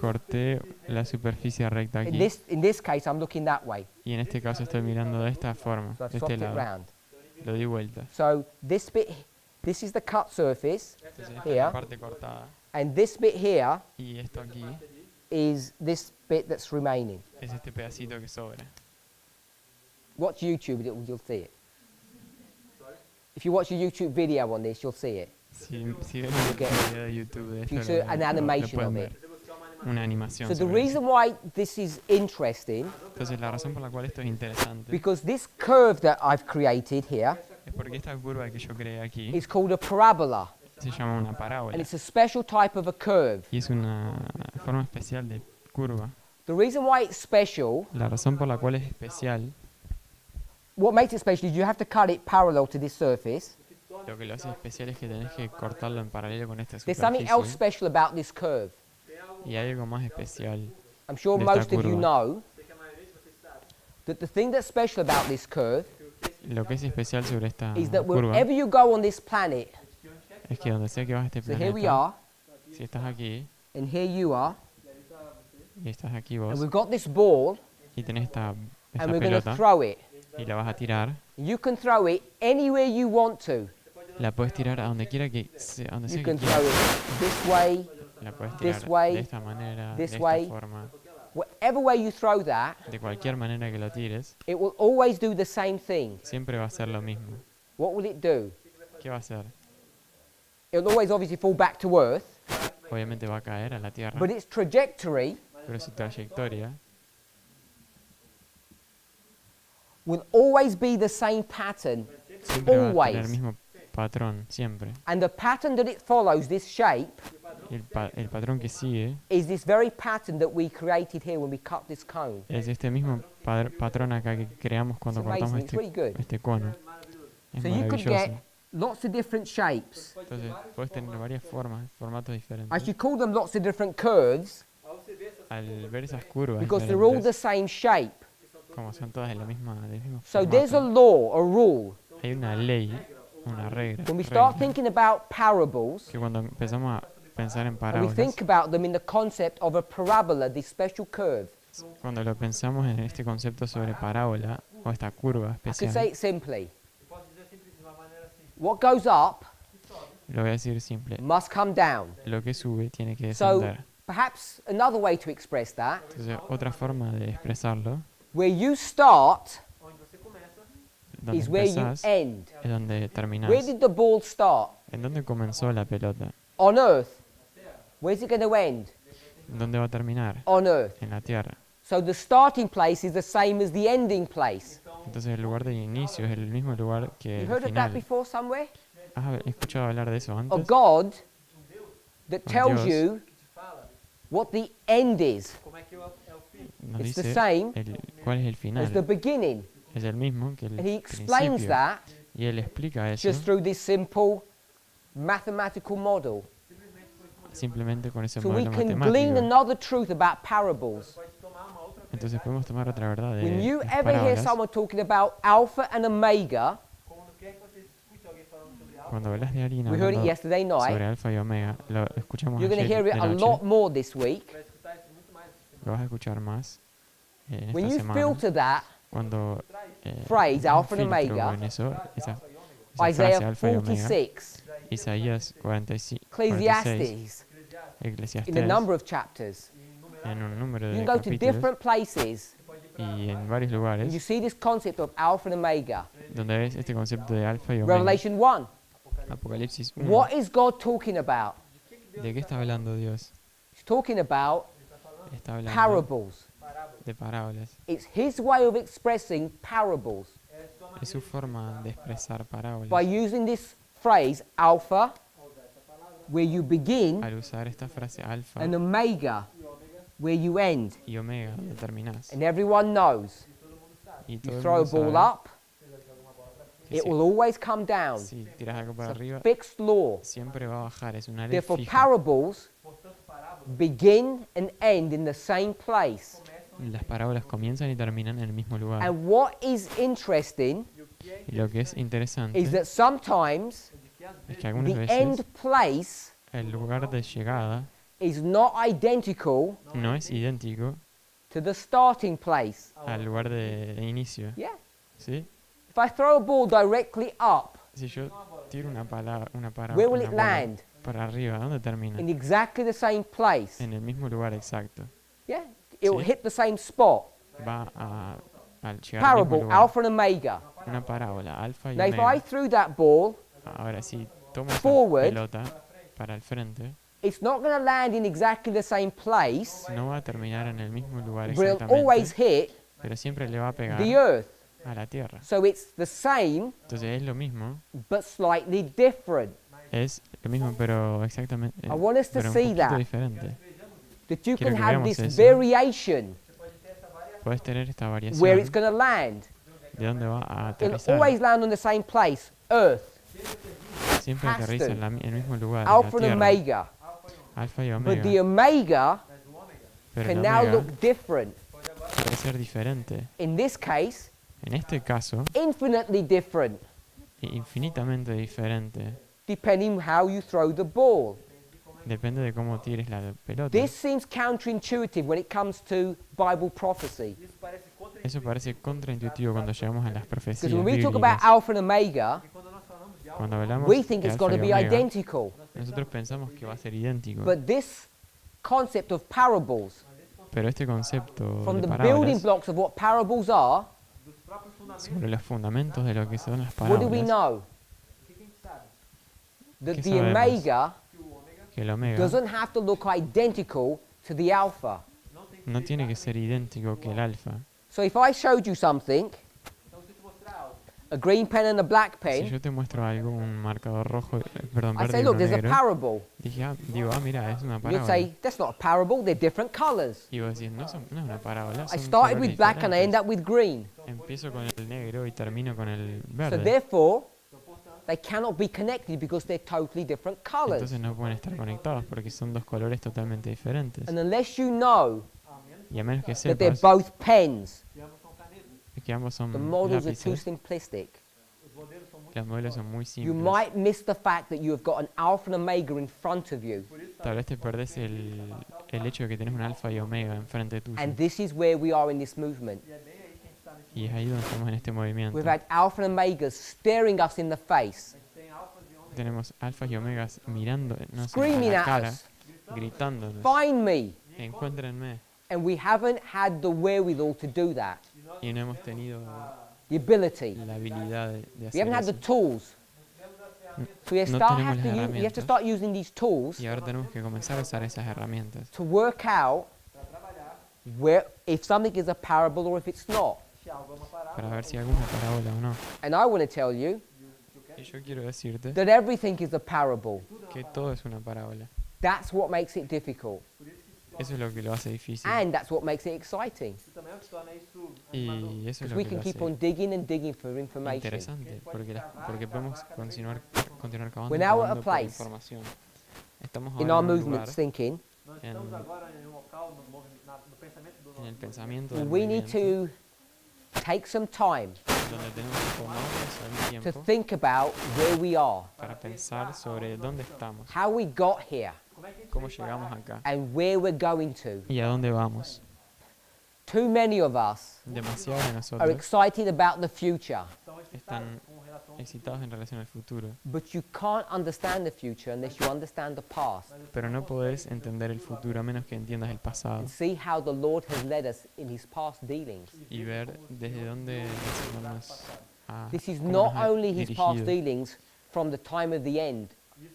corté la superficie recta In aquí. this case, I'm looking that way. Y en este caso estoy mirando de esta forma, So I've de swapped este it lado. round. Lo di vuelta. So this bit, this is the cut surface, Entonces esta es here. la parte cortada. and this bit here Y esto aquí is this bit that's remaining. es este pedacito que sobra. Watch YouTube, and you'll see it. If you watch a YouTube video on this, you'll see it. Si ven You un get video de YouTube de If you esto, see an animation pueden of ver. it. Una animación So the sobre eso. reason why this is interesting, Entonces la razón por la cual esto es interesante because this curve that I've created here es porque esta curva que yo creé aquí is called a parabola, se llama una parábola. and it's a special type of a curve. Y es una forma especial de curva. The reason why it's special, La razón por la cual es especial, what makes it special is you have to cut it parallel to this surface. lo que lo hace especial es que tenés que cortarlo en paralelo con esta There's something else superficie. special about this curve. Y hay algo más especial. I'm sure De esta most of you curva. know that the thing that's special about this curve Lo que es especial sobre esta is that curva wherever you go on this planet, es que donde sea que vas a este so here we planeta, are, si estás aquí and here you are, y estás aquí and vos we've got this ball, y tenés esta and we're going to pelota throw it. y la vas a tirar, You can throw it anywhere you want to. la puedes tirar a donde quiera que a donde You sea que can throw quieras. it this way, La puedes this tirar way, de esta manera, this de esta way. forma, whatever way you throw that, de cualquier manera que lo tires, it will always do the same thing. siempre va a ser lo mismo. What will it do? ¿Qué va a hacer? It'll always obviously fall back to Earth, Obviamente va a caer a la tierra, but its trajectory pero su trayectoria will always be the same pattern, siempre va a tener el always. mismo patrón, siempre. And the pattern that it follows, this shape, Y el patrón que sigue is this very pattern that we created here when we cut this cone. es este mismo patrón acá que creamos cuando It's cortamos amazing, it's really good. este cono. Es So you could maravilloso. get lots of different shapes. Entonces puedes tener varias formas, formatos I diferentes. should call them lots of different curves Al ver esas curvas because they're all the diferentes, same shape. como son todas de la misma, del mismo So there's a formato, law, a rule. hay una ley, una regla, When we start regla, thinking about parables, que cuando empezamos a pensar en and we parábolas, think about them in the concept of a parabola, this special curve, cuando lo pensamos en este concepto sobre parábola o esta curva I could especial, say it simply. Eu posso dizer simples de uma maneira assim. What goes up lo voy a decir simple, must come down. lo que sube tiene que So descender. perhaps another way to express that, Entonces otra forma de expresarlo, where you start Onde você começa, donde is where you empezás, end. es donde terminás. Where did the ball start? ¿En dónde comenzó la pelota? On Earth. Where's it going to end? ¿En dónde va a terminar? On Earth. En la tierra. So the starting place is the same as the ending place. Entonces el lugar de inicio es el mismo lugar que You el heard of that final. before somewhere? ¿Has escuchado hablar de eso A antes? God that Un tells Dios. you que te fala what the end is. como é que é o fim. Nos It's the dice same cuál es el as the final. beginning. Es el mismo que el And he explains principio. that Y él explica eso just through this simple mathematical model. simplemente con ese So we modelo can glean matemático. another truth about parables. Pode tomar uma outra Entonces podemos tomar otra verdad de When you las ever hear parábolas. someone talking about alpha and omega, quando quer que você escute alguém falando sobre algo, Cuando hablas de alguien we heard it hablando yesterday sobre night. alfa y omega, lo escuchamos You're going to ayer hear it de a noche, lot more this week. vai escutar isso muito mais. lo vas a escuchar más en When esta you semana. filter that, Cuando phrase, alpha and filtro omega, en eso, esa frase Isaiah alfa y omega, 46, Isaías 46, 46, Ecclesiastes, in a Eclesiastés, number of chapters. en un número You de can go to capítulos different places y en varios and you lugares see this concept of alpha and omega. donde ves este concepto de alfa y omega. Revelation 1. Apocalipsis 1. What is God talking about? ¿De qué está hablando Dios? He's talking about Está hablando parables. de parábolas. It's his way of expressing parables Es su forma de expresar parábolas. by using this phrase alpha, where you begin, Al usar esta frase alfa and omega, where you end. y omega, donde terminás. And everyone knows Y you todo el throw a mundo ball sabe up, que it will always come down. si tiras algo para It's a arriba, fixed law. siempre va a bajar. Es una ley Therefore, fija. parables begin and end in the same place. Las parábolas comienzan y terminan en el mismo lugar. And what is interesting Y lo que es interesante is that sometimes es que algunas the end veces place el lugar de llegada is not identical no es idéntico to the starting place. al lugar de inicio. Yeah. ¿Sí? If I throw a ball directly up, Si yo tiro una where will it bola land? para arriba, ¿dónde termina? In exactly the same place. En el mismo lugar exacto. Yeah. It will Sí. hit the same spot. Va al llegar al mismo Parable, lugar. alpha and omega. Una parábola, alfa y Now, if I omega. threw that ball, Ahora, si tomo esa forward, pelota para el frente, it's not going to land in exactly the same place, no va a terminar en el mismo lugar but it'll always exactamente, hit pero siempre le va a pegar the earth. a la tierra. So it's the same, Entonces es lo mismo, but slightly different. es lo mismo, pero exactamente, I want us to pero un see poquito that. diferente. That you Quiero can que have veamos this eso. variation Puedes tener esta where it's variación going to land. de dónde va a It'll aterrizar. always land on the same place, earth, Siempre has aterriza to. en en el mismo lugar, en la alpha and tierra. omega. Alfa y But the omega. omega Pero el can now omega look different. puede ser diferente. In this case, En este caso, infinitely different, infinitamente diferente. depending how you throw the ball. Depende de cómo tires la pelota. This seems counterintuitive when it comes to Bible prophecy. Isso parece contra Eso parece contraintuitivo cuando llegamos a las Because profecías when we talk about bíblicas. alpha and omega, quando nós falamos de algo, Cuando hablamos we think de it's got alfa to y be omega, identical. nosotros pensamos que va a ser idéntico. But this concept of parables, Pero este concepto from de the building parábolas, blocks of what parables are, dos próprios fundamentos, sobre los fundamentos de lo que son las what do we parábolas, know? o que a gente sabe? That ¿Qué the sabemos? omega Que o ômega que el omega doesn't have to look identical to the alpha. não tem que no ser tiene que ser idéntico que el alfa. So if I showed you something, Então, se eu te mostrar algo, a green pen and a black Si pen, yo te muestro algo, un marcador rojo, perdón, I verde say, y look, uno there's a negro, parable. digo, mira, es una You'd parábola. say, that's not a parable, they're different colors. Y vos decís, no es una parábola, I son started colores with black and I end diferentes. up with green. Empiezo con el negro y termino con el So verde. therefore, they cannot be connected because they're totally different colors. Entonces no pueden estar conectados porque son dos colores totalmente diferentes. And unless you know a menos Y a menos que that they're sepas both pens, que ambos são canetas, que ambos son the models are too lápices, simplistic. os modelos são muito los modelos son muy You simples. might miss the fact that you have got an alpha and omega in front of you. por isso, Tal vez te perdés el hecho de que tenés un alfa y omega enfrente tuyo. And this is where we are in this movement. e é bem aí que a gente está nesse Y es ahí donde estamos en este movimiento. We've had alpha and omegas staring us in the face, A gente tem alfas e ômegas Tenemos alfas y omegas mirando a screaming la at cara, us, gritándonos. find me. Encuéntrenme. And we haven't had the wherewithal to do that, Y no hemos tenido the ability. la habilidad de We hacer haven't had the eso. tools. So No tenemos las we have to herramientas. start using these tools Y ahora tenemos que comenzar a usar esas herramientas to work out para trabalhar where if something is a parable or if it's not. se algo é uma parábola. para ver si algo es una parábola o no. And I want to tell you Y yo quiero decirte that everything is a parable. que todo es una parábola. That's what makes it difficult. Eso es lo que lo hace difícil. And that's what makes it exciting. Isso também é o que torna isso animador. Y eso es Because lo we que can lo keep on hace digging and digging for information. interesante. Porque podemos continuar cavando, We're now at a cavando por place información. Estamos in ahora our en un movement lugar, thinking, Nós estamos agora em um local no pensamento do en el nosso pensamiento del we need movimiento, to take some time donde tenemos que tomarnos el to tiempo think about where we are, para pensar sobre dónde estamos, how we got here, como é que a gente cómo veio parar, llegamos acá and where we're going to. y a dónde vamos. Too many of us Demasiados de are nosotros excited about the future, estão excitados están com relação excitados en relación al futuro, but you can't understand the future unless you understand the past pero no podés entender el futuro a menos que entiendas el pasado and see how the Lord has led us in his past dealings. y ver desde dónde el Señor nos ha, This is cómo not nos ha only his past dirigido. dealings from the time of the end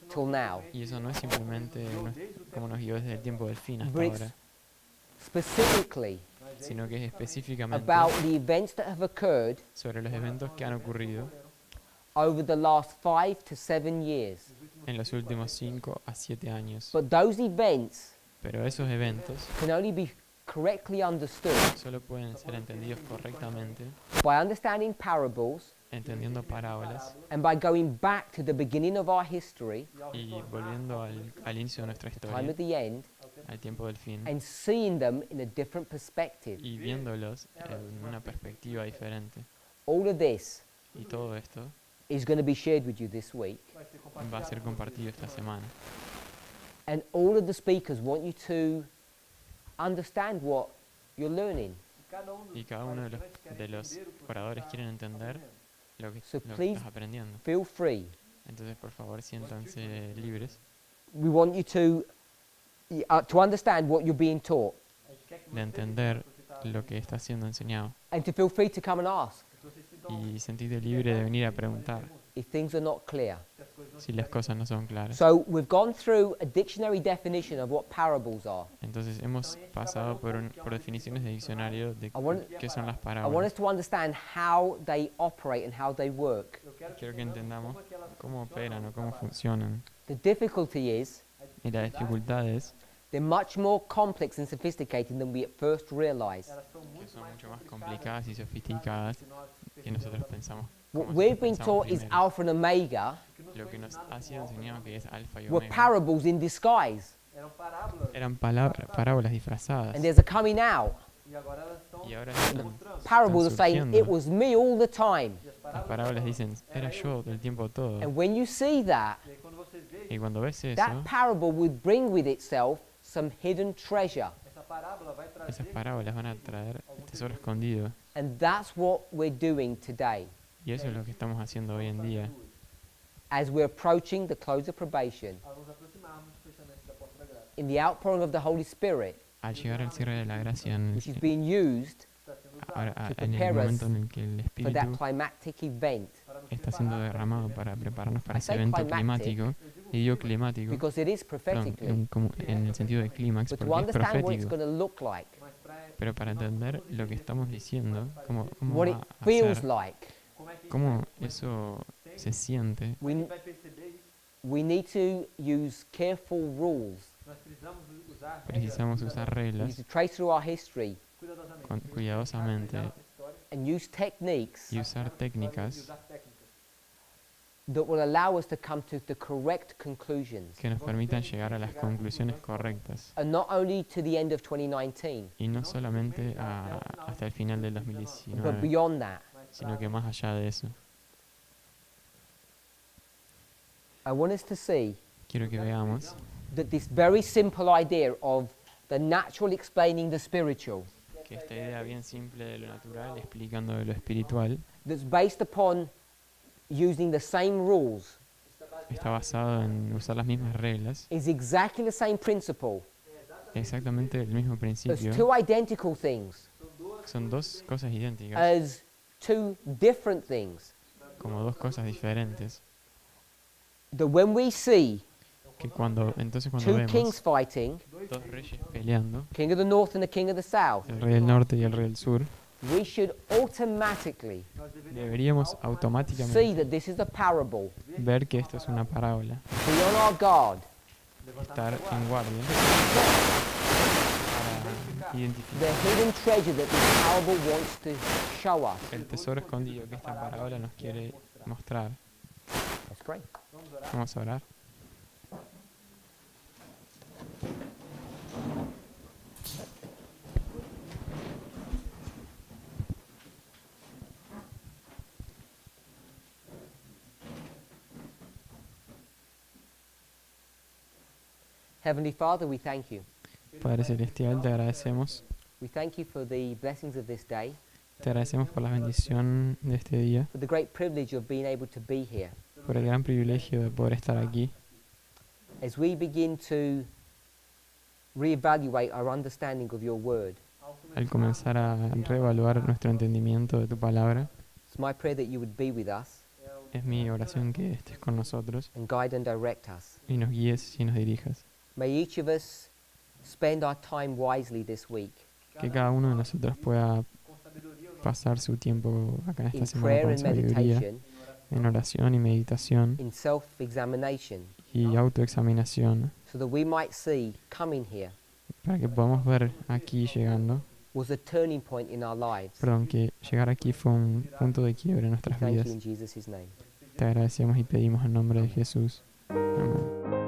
till now, Y eso no es simplemente como nos guió desde el tiempo del fin hasta but it's ahora, specifically sino que es específicamente about the events that have occurred sobre los eventos que han ocurrido over the last 5 to 7 years. en los últimos 5 a 7 años. But those events Pero esos eventos can only be correctly understood solo pueden ser entendidos correctamente by understanding parables entendiendo parábolas and by going back to the beginning of our history, y volviendo al inicio de nuestra time historia, of the end, al tiempo del fin, and seeing them in a different perspective. y viéndolos en una perspectiva diferente. All of this Y todo esto is going to be shared with you this week. vai ser va a ser compartilhado. compartido esta semana. And all of the speakers want you to understand what you're learning. Y cada uno de los oradores quieren entender lo que So estás please aprendiendo. feel free. Entonces, por favor, siéntanse libres We want you to understand what you're being taught de entender lo que está siendo enseñado. and to feel free to come and ask Y sentirte libre de venir a preguntar if things are not clear. si las cosas no son claras. So we've gone through a dictionary definition of what parables are. Entonces hemos pasado por definiciones de diccionario de I want- qué son las I want us parábolas. to understand how they operate and how they work. Quiero que entendamos cómo operan o cómo funcionan. The difficulty is Y la dificultad es they're much more complex and sophisticated than we at first realize. que son mucho más complicadas y sofisticadas que nosotros pensamos. What como we've been pensamos taught is primero. alpha and omega Lo que nos ha sido enseñado que es alfa y were omega parables in disguise. Eram parábolas. eran parábolas disfrazadas. And there's a coming out. E agora elas estão Y ahora están, mostrando. Parables are saying surgiendo. it was me all the time. E as las parábolas parábolas dicen, era yo el tiempo todo. And when you see that, E aí quando vocês veem, Y cuando ves eso, that parable would bring with itself some hidden treasure. essa parábola vai esas trazer parábolas van a traer el tesoro escondido. And that's what we're doing today Y eso es lo que estamos haciendo hoy en día. as we're approaching the close of probation. ao nos aproximarmos do fechamento da porta da graça. In the outpouring of the Holy Spirit, Al llegar al cierre de la gracia, en, which is being used Está sendo usado ahora, to en prepare el us momento en el que el for that Espíritu climactic event, para nos está siendo preparar derramado para prepararnos para I ese say evento climactic. climático, y digo climático, because it is perdón, prophetically. en el sentido de clímax, But to porque es understand what it's profético, going to look like, mas para pero para entender lo que estamos diciendo, cómo what it va a feels ser, like, como é que cómo eso se siente, we, vai perceber isso, we need to use careful rules. nós precisamos usar regras, precisamos usar We need reglas to trace through our history cuidadosamente. cuidadosamente Analisar nossa história, and use techniques y usar e técnicas usar técnicas that will allow us to come to the correct conclusions. que nos permitan llegar a las conclusiones correctas. And not only to the end of 2019, Y no solamente hasta el final del but 2019, beyond that. sino que más allá de eso. I want us to see Quiero que veamos that this very simple idea of the natural explaining the spiritual, que esta idea bien simple de lo natural, explicando de lo espiritual, that's based upon using the same rules, está basado en usar las mismas reglas, is exactly the same principle exactamente el mismo as principio. two identical things, Son dos cosas idénticas, as two different things. como dos cosas diferentes, That when we see que entonces cuando two vemos kings fighting, dos reyes peleando, king of the north and the king of the south, el rey del norte y el rey del sur, we should automatically deberíamos see automáticamente that this is a parable. ver que esto es una parábola, Be on our guard. estar en guardia para identificar The hidden treasure that this parable wants to show us. el tesoro escondido que esta parábola nos quiere mostrar. Let's pray. Vamos a orar. Heavenly Father, we thank you. Padre Celestial, te agradecemos. We thank you for the blessings of this day, Te agradecemos por la bendición de este día, for the great privilege of being able to be here. por el gran privilegio de poder estar aquí. As we begin to reevaluate our understanding of your word, Al comenzar a reevaluar nuestro entendimiento de tu palabra, it's my prayer that you would be with us es mi oración que estés con nosotros and guide and direct us. y nos guíes y nos dirijas. May each of us spend our time wisely this week Que cada uno de nosotros pueda pasar su tiempo acá en in esta semana prayer con and sabiduría, meditation, en oración y meditación in self-examination, y autoexaminación, so that we might see coming here para que podamos ver aquí llegando, was a turning point in our lives. perdón, que llegar aquí fue un punto de quiebre en nuestras Thank you vidas. in Jesus' name. Te agradecemos y pedimos en nombre de Jesús. Amén.